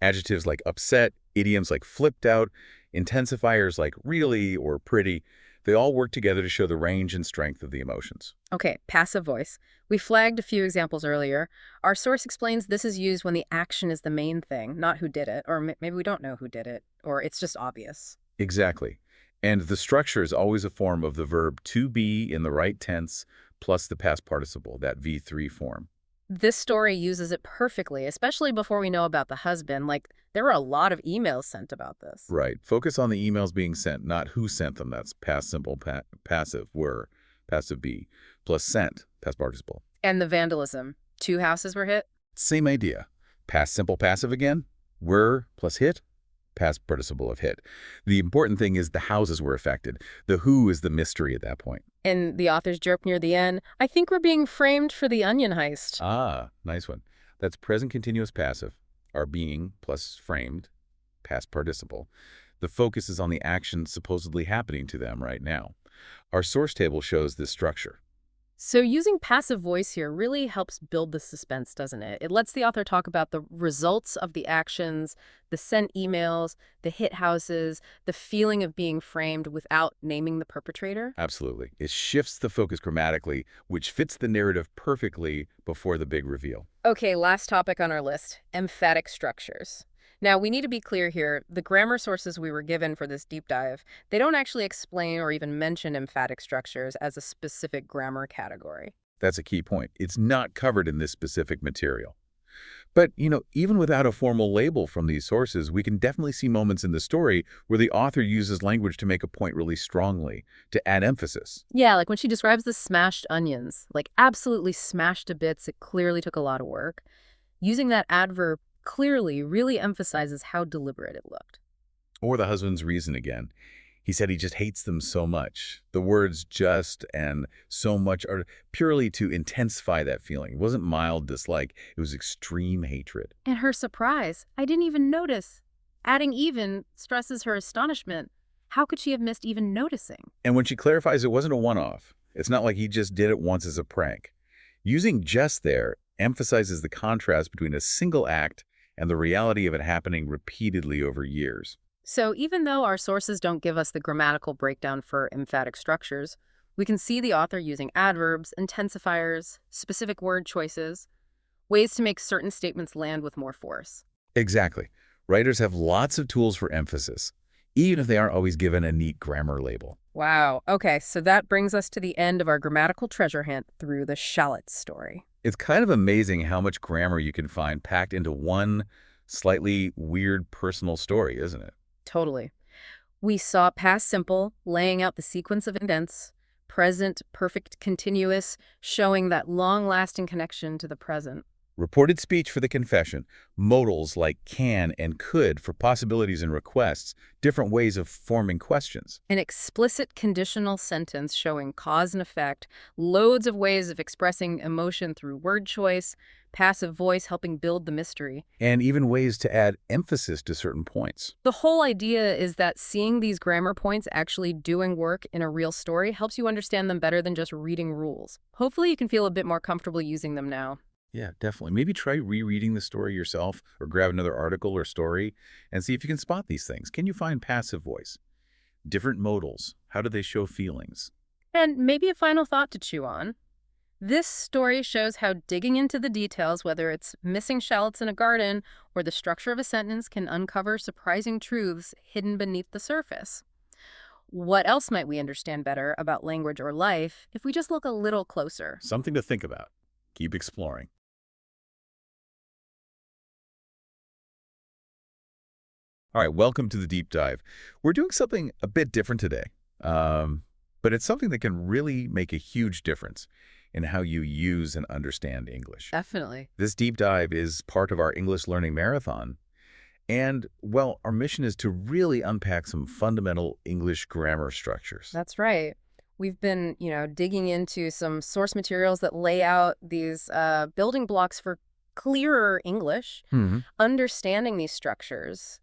adjectives like upset, idioms like flipped out, intensifiers like really or pretty. They all work together to show the range and strength of the emotions. Okay, passive voice. We flagged a few examples earlier. Our source explains this is used when the action is the main thing, not who did it, or maybe we don't know who did it, or it's just obvious. Exactly. And the structure is always a form of the verb to be in the right tense plus the past participle, that V3 form. This story uses it perfectly, especially before we know about the husband. Like, there were a lot of emails sent about this. Right. Focus on the emails being sent, not who sent them. That's past simple, passive, were, passive be, plus sent, past participle. And the vandalism. 2 houses were hit? Same idea. Past simple, passive again, were plus hit, past participle of hit. The important thing is the houses were affected. The who is the mystery at that point. And the author's joke near the end, I think we're being framed for the onion heist. Ah, nice one. That's present continuous passive, are being plus framed, past participle. The focus is on the action supposedly happening to them right now. Our source table shows this structure. So using passive voice here really helps build the suspense, doesn't it? It lets the author talk about the results of the actions, the sent emails, the hit houses, the feeling of being framed without naming the perpetrator. Absolutely. It shifts the focus grammatically, which fits the narrative perfectly before the big reveal. Okay, last topic on our list, emphatic structures. Now, we need to be clear here. The grammar sources we were given for this deep dive, they don't actually explain or even mention emphatic structures as a specific grammar category. That's a key point. It's not covered in this specific material. But, even without a formal label from these sources, we can definitely see moments in the story where the author uses language to make a point really strongly, to add emphasis. Yeah, like when she describes the smashed onions, like absolutely smashed to bits, it clearly took a lot of work. Using that adverb clearly really emphasizes how deliberate it looked. Or the husband's reason again. He said he just hates them so much. The words just and so much are purely to intensify that feeling. It wasn't mild dislike, it was extreme hatred. And her surprise, I didn't even notice. Adding even stresses her astonishment. How could she have missed even noticing? And when she clarifies it wasn't a one-off, it's not like he just did it once as a prank. Using just there emphasizes the contrast between a single act and the reality of it happening repeatedly over years. So even though our sources don't give us the grammatical breakdown for emphatic structures, we can see the author using adverbs, intensifiers, specific word choices, ways to make certain statements land with more force. Exactly. Writers have lots of tools for emphasis, even if they aren't always given a neat grammar label. Wow. Okay, so that brings us to the end of our grammatical treasure hunt through the shallots story. It's kind of amazing how much grammar you can find packed into one slightly weird personal story, isn't it? Totally. We saw past simple, laying out the sequence of events, present perfect continuous, showing that long-lasting connection to the present. Reported speech for the confession, modals like can and could for possibilities and requests, different ways of forming questions. An explicit conditional sentence showing cause and effect, loads of ways of expressing emotion through word choice, passive voice helping build the mystery. And even ways to add emphasis to certain points. The whole idea is that seeing these grammar points actually doing work in a real story helps you understand them better than just reading rules. Hopefully you can feel a bit more comfortable using them now. Yeah, definitely. Maybe try rereading the story yourself or grab another article or story and see if you can spot these things. Can you find passive voice? Different modals. How do they show feelings? And maybe a final thought to chew on. This story shows how digging into the details, whether it's missing shallots in a garden or the structure of a sentence, can uncover surprising truths hidden beneath the surface. What else might we understand better about language or life if we just look a little closer? Something to think about. Keep exploring. All right, welcome to the deep dive. We're doing something a bit different today, but it's something that can really make a huge difference in how you use and understand English. Definitely. This deep dive is part of our English learning marathon. And, well, our mission is to really unpack some fundamental English grammar structures. That's right. We've been, digging into some source materials that lay out these building blocks for clearer English, understanding these structures.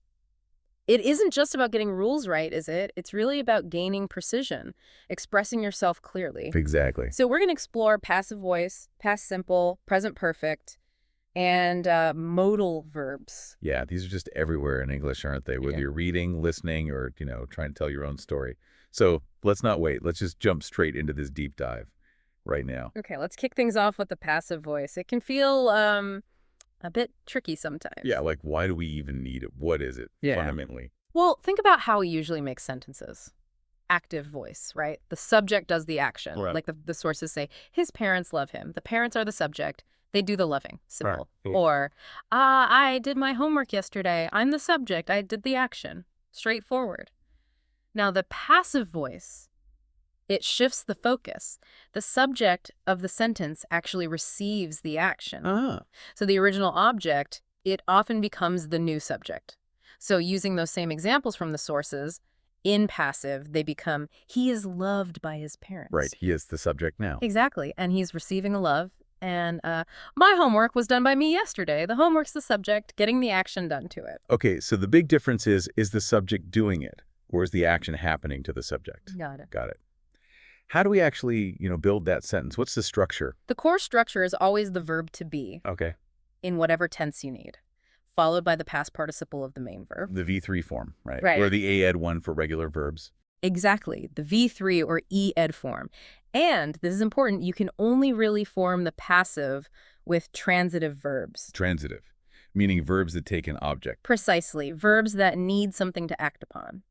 It isn't just about getting rules right, is it? It's really about gaining precision, expressing yourself clearly. Exactly. So we're going to explore passive voice, past simple, present perfect, and modal verbs. Yeah, these are just everywhere in English, aren't they? Whether you're reading, listening, or, trying to tell your own story. So let's not wait. Let's just jump straight into this deep dive right now. Okay, let's kick things off with the passive voice. It can feel a bit tricky sometimes. Yeah, like why do we even need it? What is it fundamentally? Well, think about how we usually make sentences. Active voice, right? The subject does the action. Right. Like the sources say, his parents love him. The parents are the subject. They do the loving. Simple. Right. Or, I did my homework yesterday. I'm the subject. I did the action. Straightforward. Now, the passive voice, it shifts the focus. The subject of the sentence actually receives the action. So the original object, it often becomes the new subject. So using those same examples from the sources, in passive, they become, he is loved by his parents. Right, he is the subject now. Exactly, and he's receiving a love. And my homework was done by me yesterday. The homework's the subject, getting the action done to it. Okay, so the big difference is the subject doing it, or is the action happening to the subject? Got it. Got it. How do we actually, build that sentence? What's the structure? The core structure is always the verb to be. Okay. In whatever tense you need, followed by the past participle of the main verb. The V3 form, right? Right. Or the AED one for regular verbs. Exactly, the V3 or ED form. And, this is important, you can only really form the passive with transitive verbs. Transitive, meaning verbs that take an object. Precisely, verbs that need something to act upon.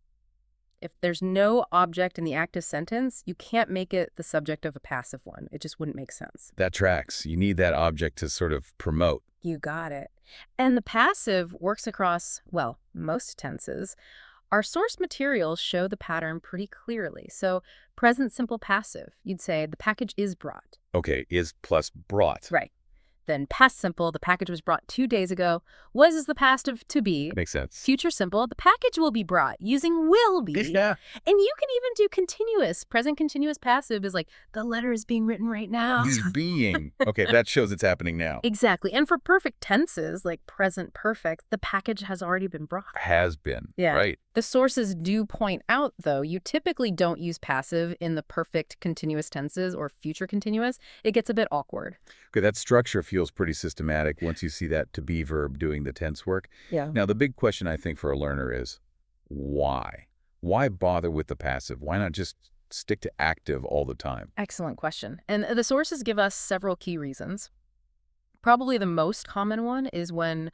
If there's no object in the active sentence, you can't make it the subject of a passive one. It just wouldn't make sense. That tracks. You need that object to sort of promote. You got it. And the passive works across, well, most tenses. Our source materials show the pattern pretty clearly. So present simple passive, you'd say the package is brought. Okay, is plus brought. Right. Then past simple, the package was brought 2 days ago. Was is the past of to be. Makes sense. Future simple, the package will be brought using will be. Yeah. And you can even do continuous. Present continuous passive is like, the letter is being written right now. Is being. Okay, that shows it's happening now. Exactly. And for perfect tenses, like present perfect, the package has already been brought. Has been. Yeah. Right. The sources do point out, though, you typically don't use passive in the perfect continuous tenses or future continuous. It gets a bit awkward. Okay, that structure feels pretty systematic once you see that to be verb doing the tense work. Yeah. Now, the big question I think for a learner is why? Why bother with the passive? Why not just stick to active all the time? Excellent question. And the sources give us several key reasons. Probably the most common one is when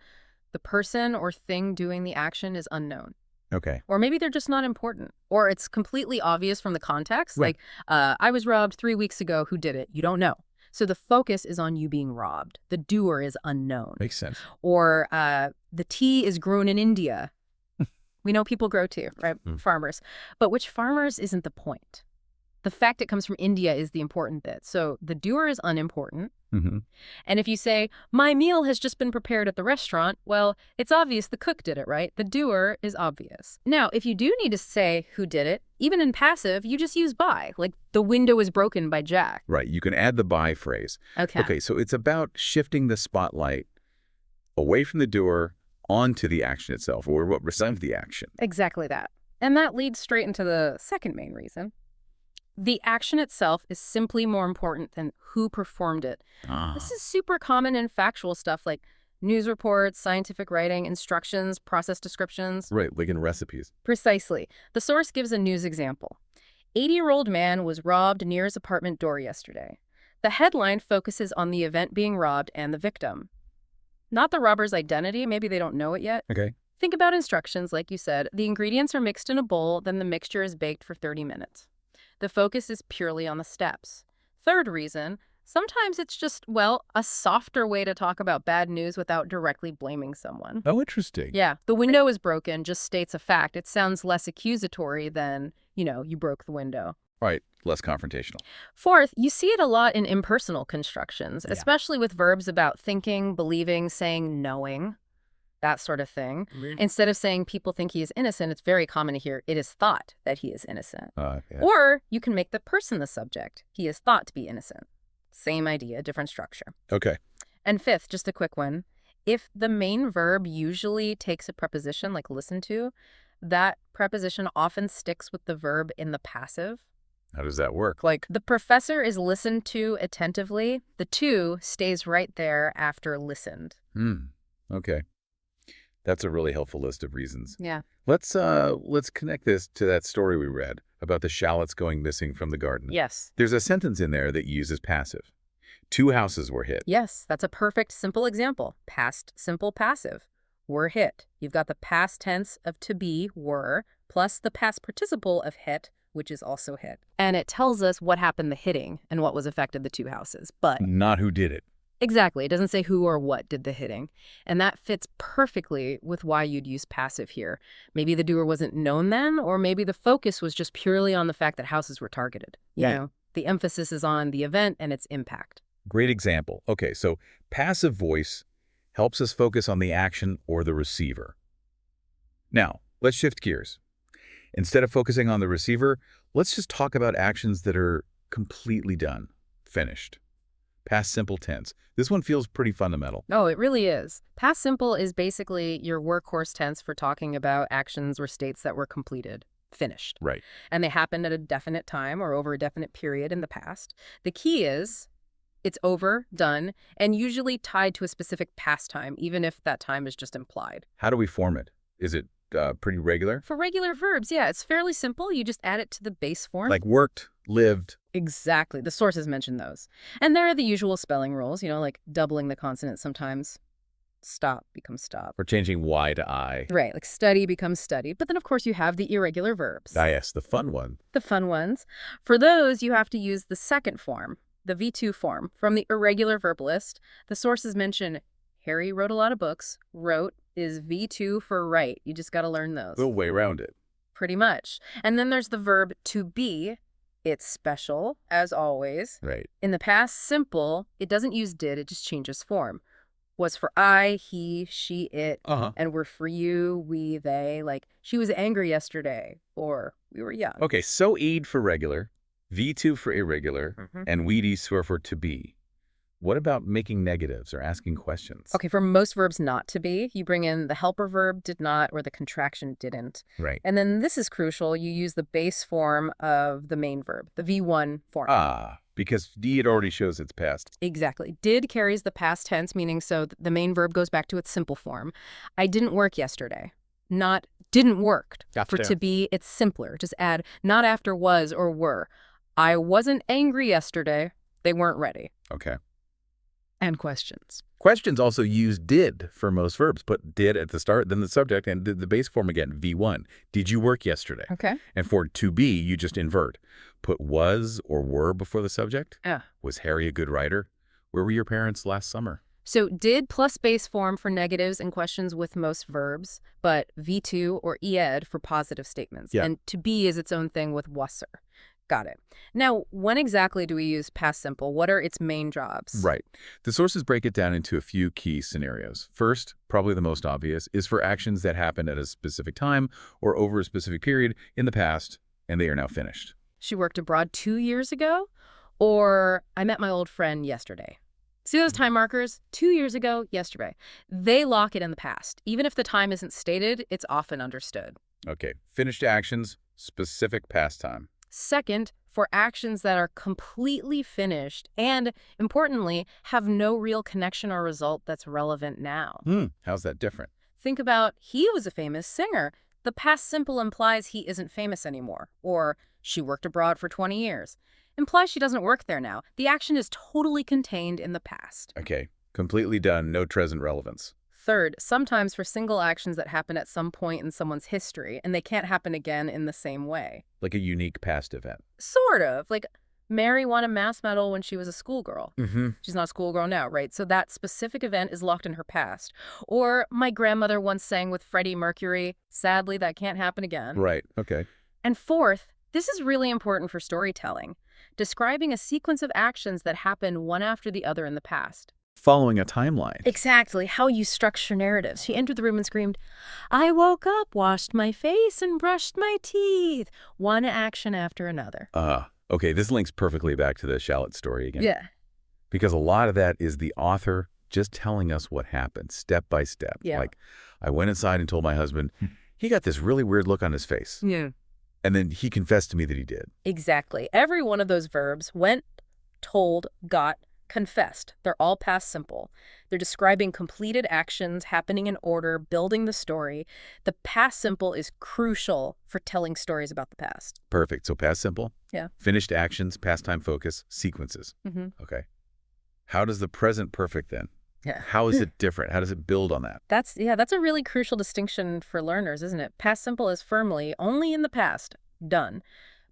the person or thing doing the action is unknown. Okay. Or maybe they're just not important. Or it's completely obvious from the context. Right. Like, I was robbed 3 weeks ago. Who did it? You don't know. So the focus is on you being robbed. The doer is unknown. Makes sense. Or the tea is grown in India. We know people grow tea, right? Farmers. But which farmers isn't the point. The fact it comes from India is the important bit. So the doer is unimportant. Mm-hmm. And if you say, my meal has just been prepared at the restaurant, well, it's obvious the cook did it, right? The doer is obvious. Now, if you do need to say who did it, even in passive, you just use by, like the window is broken by Jack. Right. You can add the by phrase. Okay. Okay, so it's about shifting the spotlight away from the doer onto the action itself, or what represents the action. Exactly that. And that leads straight into the second main reason. The action itself is simply more important than who performed it. This is super common in factual stuff like news reports, scientific writing, instructions, process descriptions. Right, like in recipes. Precisely. The source gives a news example. 80-year-old man was robbed near his apartment door yesterday. The headline focuses on the event being robbed and the victim. Not the robber's identity. Maybe they don't know it yet. Okay. Think about instructions, like you said. The ingredients are mixed in a bowl, then the mixture is baked for 30 minutes. The focus is purely on the steps. Third reason, sometimes it's just, well, a softer way to talk about bad news without directly blaming someone. Oh, interesting. Yeah, the window is broken just states a fact. It sounds less accusatory than, you broke the window. Right, less confrontational. Fourth, you see it a lot in impersonal constructions, Yeah. especially with verbs about thinking, believing, saying, knowing, that sort of thing. Instead of saying people think he is innocent, it's very common to hear it is thought that he is innocent. Yeah. Or you can make the person the subject. He is thought to be innocent. Same idea, different structure. Okay. And fifth, just a quick one. If the main verb usually takes a preposition like listen to, that preposition often sticks with the verb in the passive. How does that work? Like, the professor is listened to attentively. The to stays right there after listened. Okay. That's a really helpful list of reasons. Yeah. Let's connect this to that story we read about the shallots going missing from the garden. Yes. There's a sentence in there that uses passive. 2 houses were hit. Yes, that's a perfect simple example. Past simple passive. Were hit. You've got the past tense of to be, were, plus the past participle of hit, which is also hit. And it tells us what happened the hitting and what was affected the 2 houses. But Not who did it. exactly, it doesn't say who or what did the hitting. And that fits perfectly with why you'd use passive here. Maybe the doer wasn't known then, or maybe the focus was just purely on the fact that houses were targeted. You know, the emphasis is on the event and its impact. Great example. Okay, so passive voice helps us focus on the action or the receiver. Now, let's shift gears. Instead of focusing on the receiver, let's just talk about actions that are completely done, finished. Past simple tense. This one feels pretty fundamental. Oh, it really is. Past simple is basically your workhorse tense for talking about actions or states that were completed, finished. Right. And they happened at a definite time or over a definite period in the past. The key is it's over, done, and usually tied to a specific past time, even if that time is just implied. How do we form it? Is it pretty regular? For regular verbs, yeah, it's fairly simple. You just add it to the base form. Like worked, lived. Exactly. The sources mention those. And there are the usual spelling rules, like doubling the consonant sometimes. stop becomes stop. We're changing Y to I. Right, like study becomes studied. But then, of course, you have the irregular verbs. Ah, yes, the fun one. The fun ones. For those, you have to use the second form, the V2 form. From the irregular verb list, the sources mention Harry wrote a lot of books. Wrote is V2 for write. You just got to learn those. The way around it. Pretty much. And then there's the verb to be. It's special, as always. Right. In the past simple, it doesn't use did, it just changes form. Was for I, he, she, it, and were for you, we, they. Like, she was angry yesterday, or we were young. Okay, so ed for regular, V2 for irregular, and weedies for to be. What about making negatives or asking questions? Okay, for most verbs not to be, you bring in the helper verb did not or the contraction didn't. Right. And then this is crucial, you use the base form of the main verb, the V1 form. Because D, it already shows its past. Exactly. Did carries the past tense, meaning so the main verb goes back to its simple form. I didn't work yesterday. Not didn't worked. For to be, it's simpler. Just add not after was or were. I wasn't angry yesterday. They weren't ready. Okay. And questions. Questions also use did for most verbs. Put did at the start, then the subject, and the base form again, V1. Did you work yesterday? Okay. And for to be, you just invert. Put was or were before the subject. Yeah. Was Harry a good writer? Where were your parents last summer? So did plus base form for negatives and questions with most verbs, but V2 or ed for positive statements. Yeah. And to be is its own thing with wasser. Got it. Now, when exactly do we use past simple? What are its main jobs? Right. The sources break it down into a few key scenarios. First, probably the most obvious, is for actions that happened at a specific time or over a specific period in the past, and they are now finished. She worked abroad 2 years ago, or I met my old friend yesterday. See those time markers? 2 years ago, yesterday. They lock it in the past. Even if the time isn't stated, it's often understood. Okay. Finished actions, specific past time. Second, for actions that are completely finished and, importantly, have no real connection or result that's relevant now. How's that different? Think about, he was a famous singer. The past simple implies he isn't famous anymore. Or, she worked abroad for 20 years. Implies she doesn't work there now. The action is totally contained in the past. Okay. Completely done, no present relevance. Third, sometimes for single actions that happen at some point in someone's history, and they can't happen again in the same way. Like a unique past event. Sort of. Like, Mary won a math medal when she was a schoolgirl. She's not a schoolgirl now, right? So that specific event is locked in her past. Or my grandmother once sang with Freddie Mercury. Sadly, that can't happen again. Right. Okay. And fourth, this is really important for storytelling. Describing a sequence of actions that happen one after the other in the past. Following a timeline. Exactly, how you structure narratives. She entered the room and screamed, I woke up, washed my face, and brushed my teeth. One action after another. Okay, this links perfectly back to the shallot story again. Yeah. Because a lot of that is the author just telling us what happened, step by step. Yeah. Like, I went inside and told my husband, he got this really weird look on his face. Yeah. And then he confessed to me that he did. Exactly. Every one of those verbs, went, told, got, confessed. They're all past simple. They're describing completed actions happening in order, building the story. The past simple is crucial for telling stories about the past. Perfect. So past simple. Yeah. Finished actions, past time focus, sequences. Okay. How does the present perfect then? Yeah. How is it different? How does it build on that? That's a really crucial distinction for learners, isn't it? Past simple is firmly only in the past, done,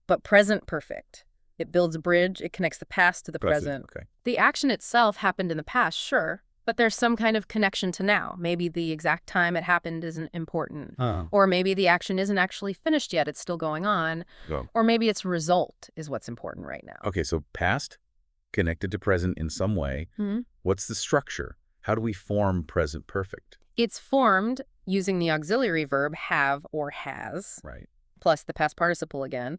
but present perfect. It builds a bridge. It connects the past to the present. Okay. The action itself happened in the past, sure, but there's some kind of connection to now. Maybe the exact time it happened isn't important. Or maybe the action isn't actually finished yet. It's still going on. Or maybe its result is what's important right now. Okay, so past connected to present in some way. What's the structure? How do we form present perfect? It's formed using the auxiliary verb have or has. Right. Plus the past participle again,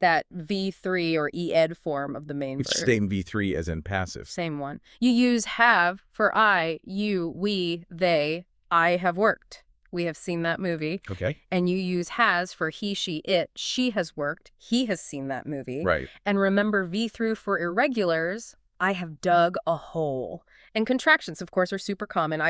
that V3 or ed form of the main verb. Same V3 as in passive. Same one. You use have for I, you, we, they. I have worked. We have seen that movie. Okay. And you use has for he, she, it. She has worked. He has seen that movie. Right. And remember V through for irregulars. I have dug a hole. And contractions, of course, are super common.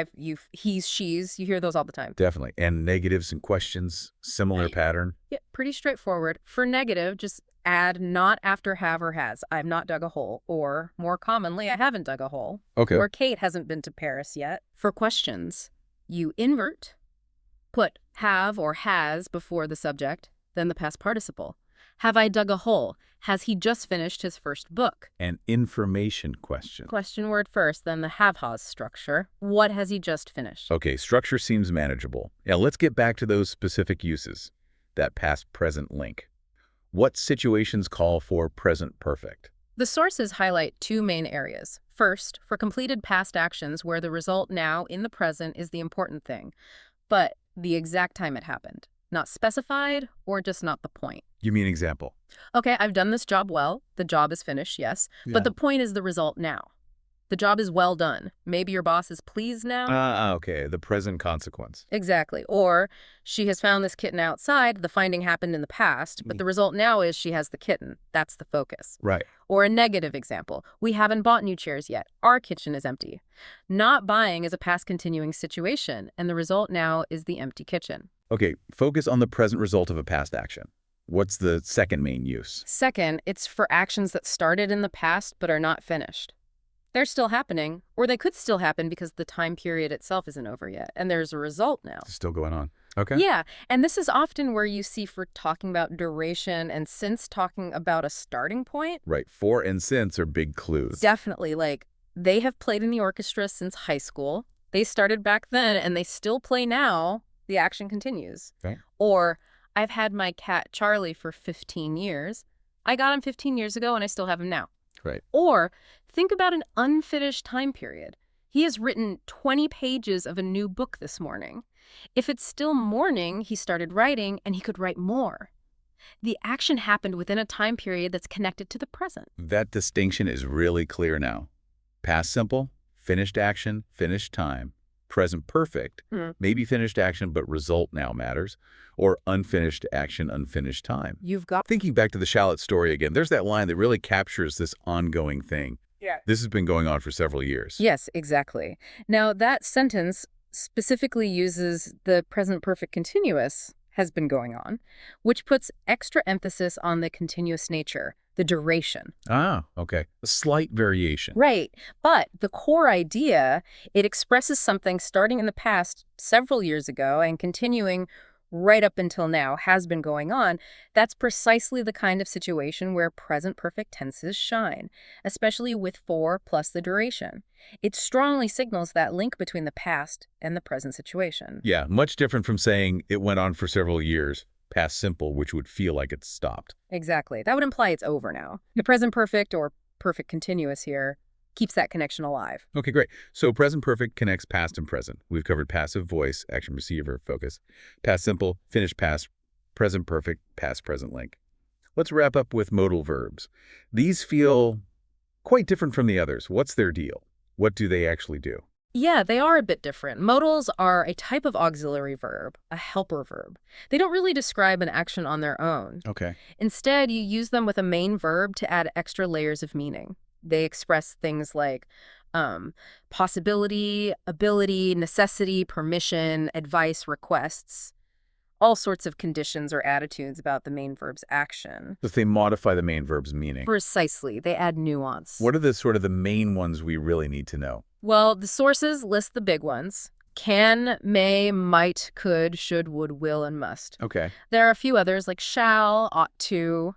He's, she's, you hear those all the time. Definitely. And negatives and questions, similar pattern. Yeah, pretty straightforward. For negative, just add not after have or has. I've not dug a hole. Or, more commonly, I haven't dug a hole. Okay. Or Kate hasn't been to Paris yet. For questions, you invert, put have or has before the subject, then the past participle. Have I dug a hole? Has he just finished his first book? An information question. Question word first, then the have-has structure. What has he just finished? Okay, structure seems manageable. Now let's get back to those specific uses. That past-present link. What situations call for present perfect? The sources highlight two main areas. First, for completed past actions where the result now in the present is the important thing, but the exact time it happened. Not specified or just not the point. You mean example? Okay, I've done this job well. The job is finished, yes. Yeah. But the point is the result now. The job is well done. Maybe your boss is pleased now. Okay, the present consequence. Exactly. Or she has found this kitten outside. The finding happened in the past, but the result now is she has the kitten. That's the focus. Right. Or a negative example. We haven't bought new chairs yet. Our kitchen is empty. Not buying is a past continuing situation, and the result now is the empty kitchen. Okay, focus on the present result of a past action. What's the second main use? Second, it's for actions that started in the past but are not finished. They're still happening, or they could still happen because the time period itself isn't over yet, and there's a result now. It's still going on. Okay. Yeah, and this is often where you see for talking about duration and since talking about a starting point. Right, for and since are big clues. Definitely, like, they have played in the orchestra since high school. They started back then, and they still play now. The action continues. Okay. Or, I've had my cat Charlie for 15 years. I got him 15 years ago, and I still have him now. Right. Or, think about an unfinished time period. He has written 20 pages of a new book this morning. If it's still morning, he started writing, and he could write more. The action happened within a time period that's connected to the present. That distinction is really clear now. Past simple, finished action, finished time. Present perfect, maybe finished action, but result now matters. Or unfinished action, unfinished time. You've got... Thinking back to the shallot story again, there's that line that really captures this ongoing thing. Yeah. This has been going on for several years. Yes, exactly. Now, that sentence specifically uses the present perfect continuous, has been going on, which puts extra emphasis on the continuous nature, the duration. Ah, okay. A slight variation. Right. But the core idea, it expresses something starting in the past several years ago and continuing right up until now, has been going on. That's precisely the kind of situation where present perfect tenses shine, especially with for plus the duration. It strongly signals that link between the past and the present situation. Yeah, much different from saying it went on for several years, past simple, which would feel like it's stopped. Exactly. That would imply it's over now. The present perfect or perfect continuous here keeps that connection alive. Okay, great. So present perfect connects past and present. We've covered passive voice, action receiver, focus. Past simple, finished past, present perfect, past present link. Let's wrap up with modal verbs. These feel quite different from the others. What's their deal? What do they actually do? Yeah, they are a bit different. Modals are a type of auxiliary verb, a helper verb. They don't really describe an action on their own. Okay. Instead, you use them with a main verb to add extra layers of meaning. They express things like possibility, ability, necessity, permission, advice, requests, all sorts of conditions or attitudes about the main verb's action. So they modify the main verb's meaning. Precisely. They add nuance. What are the sort of the main ones we really need to know? Well, the sources list the big ones. Can, may, might, could, should, would, will, and must. Okay. There are a few others like shall, ought to,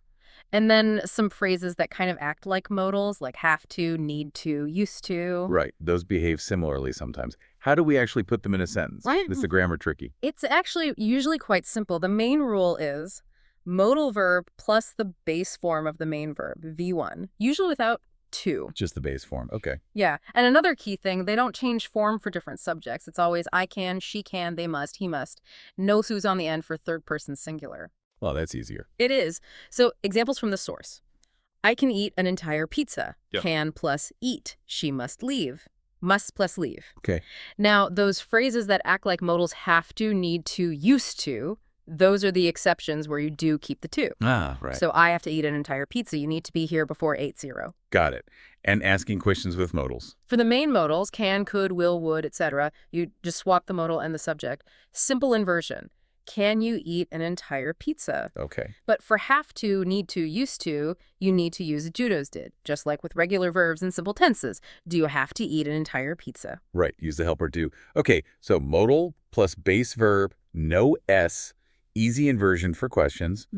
and then some phrases that kind of act like modals, like have to, need to, used to. Right. Those behave similarly sometimes. How do we actually put them in a sentence? Right. Is the grammar tricky? It's actually usually quite simple. The main rule is modal verb plus the base form of the main verb, V1, usually without to. Just the base form. Okay. Yeah. And another key thing, they don't change form for different subjects. It's always I can, she can, they must, he must. No who's on the end for third person singular. Well, that's easier. It is. So examples from the source. I can eat an entire pizza. Yep. Can plus eat. She must leave. Must plus leave. Okay. Now, those phrases that act like modals have to, need to, used to, Those are the exceptions where you do keep the two. Ah, right. So I have to eat an entire pizza. You need to be here before 8:00. Got it. And asking questions with modals. For the main modals, can, could, will, would, etc., you just swap the modal and the subject. Simple inversion. Can you eat an entire pizza? Okay. But for have to, need to, used to, you need to use judos did, just like with regular verbs and simple tenses. Do you have to eat an entire pizza? Right. Use the helper do. Okay. So modal plus base verb, no S, easy inversion for questions,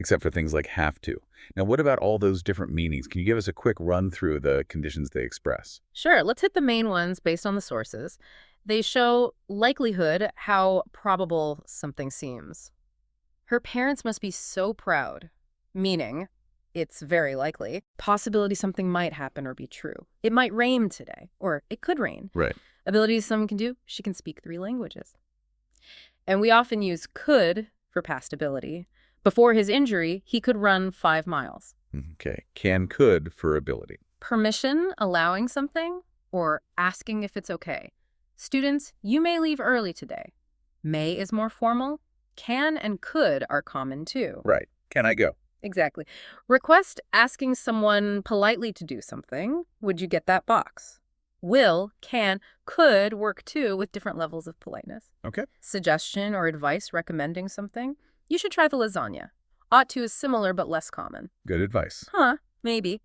except for things like have to. Now, what about all those different meanings? Can you give us a quick run through the conditions they express? Sure. Let's hit the main ones based on the sources. They show likelihood, how probable something seems. Her parents must be so proud, meaning it's very likely. Possibility something might happen or be true. It might rain today, or it could rain. Right. Abilities someone can do, she can speak 3 languages. And we often use could for past ability. Before his injury, he could run 5 miles. Okay. Can, could for ability. Permission, allowing something, or asking if it's okay. Students, you may leave early today. May is more formal. Can and could are common too. Right. Can I go? Exactly. Request, asking someone politely to do something. Would you get that box? Will, can, could work too with different levels of politeness. Okay. Suggestion or advice recommending something. You should try the lasagna. Ought to is similar but less common. Good advice. Huh, maybe.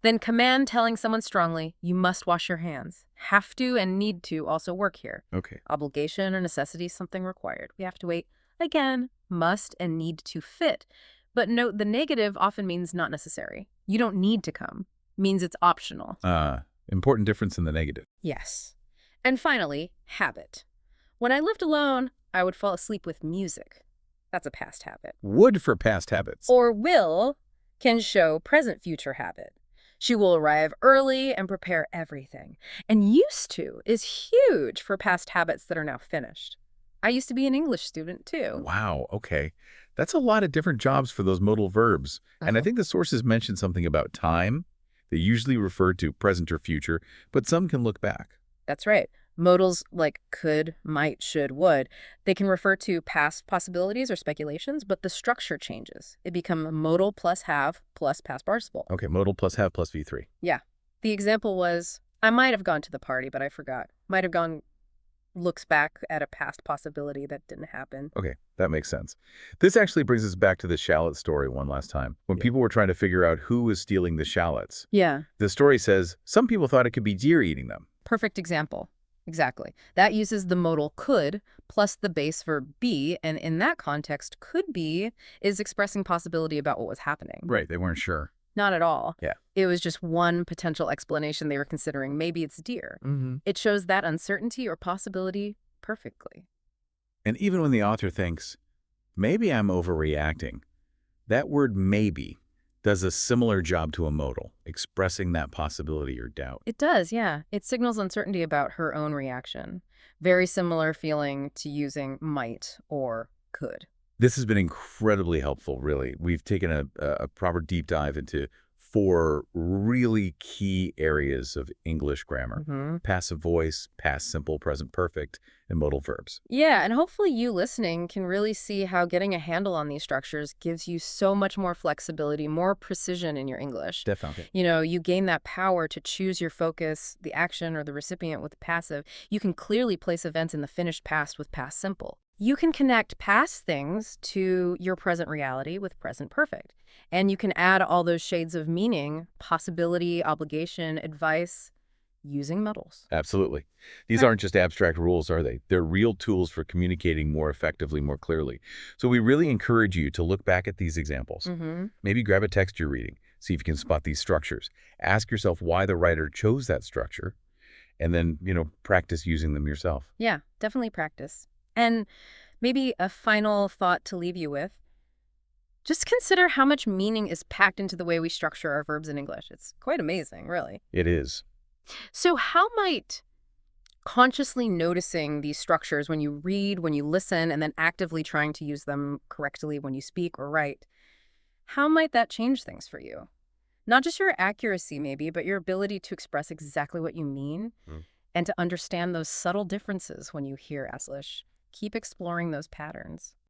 Then command, telling someone strongly, you must wash your hands. Have to and need to also work here. Okay. Obligation or necessity, something required. We have to wait. Again, must and need to fit. But note the negative often means not necessary. You don't need to come. Means it's optional. Important difference in the negative. Yes. And finally, habit. When I lived alone, I would fall asleep with music. That's a past habit. Would for past habits. Or will can show present future habit. She will arrive early and prepare everything. And used to is huge for past habits that are now finished. I used to be an English student too. Wow. Okay. That's a lot of different jobs for those modal verbs. And I think the sources mentioned something about time. They usually refer to present or future, but some can look back. That's right. Modals like could, might, should, would, they can refer to past possibilities or speculations, but the structure changes. It becomes modal plus have plus past participle. Okay, modal plus have plus V3. Yeah. The example was, I might have gone to the party, but I forgot. Might have gone looks back at a past possibility that didn't happen. Okay, that makes sense. This actually brings us back to the shallot story one last time. When people were trying to figure out who was stealing the shallots, Yeah. the story says some people thought it could be deer eating them. Perfect example. Exactly. That uses the modal could plus the base verb be, and in that context, could be is expressing possibility about what was happening. Right, they weren't sure. Not at all. Yeah. It was just one potential explanation they were considering. Maybe it's deer. It shows that uncertainty or possibility perfectly. And even when the author thinks, maybe I'm overreacting, that word maybe does a similar job to a modal, expressing that possibility or doubt. It does, yeah. It signals uncertainty about her own reaction. Very similar feeling to using might or could. This has been incredibly helpful, really. We've taken a proper deep dive into 4 really key areas of English grammar. Passive voice, past simple, present perfect, and modal verbs. Yeah, and hopefully you listening can really see how getting a handle on these structures gives you so much more flexibility, more precision in your English. Definitely. You know, you gain that power to choose your focus, the action or the recipient with the passive. You can clearly place events in the finished past with past simple. You can connect past things to your present reality with present perfect. And you can add all those shades of meaning, possibility, obligation, advice, using modals. Absolutely. These aren't just abstract rules, are they? They're real tools for communicating more effectively, more clearly. So we really encourage you to look back at these examples. Maybe grab a text you're reading, see if you can spot these structures. Ask yourself why the writer chose that structure, and then, practice using them yourself. Yeah, definitely practice. And maybe a final thought to leave you with. Just consider how much meaning is packed into the way we structure our verbs in English. It's quite amazing, really. It is. So how might consciously noticing these structures when you read, when you listen, and then actively trying to use them correctly when you speak or write, how might that change things for you? Not just your accuracy, maybe, but your ability to express exactly what you mean and to understand those subtle differences when you hear Aslish. Keep exploring those patterns.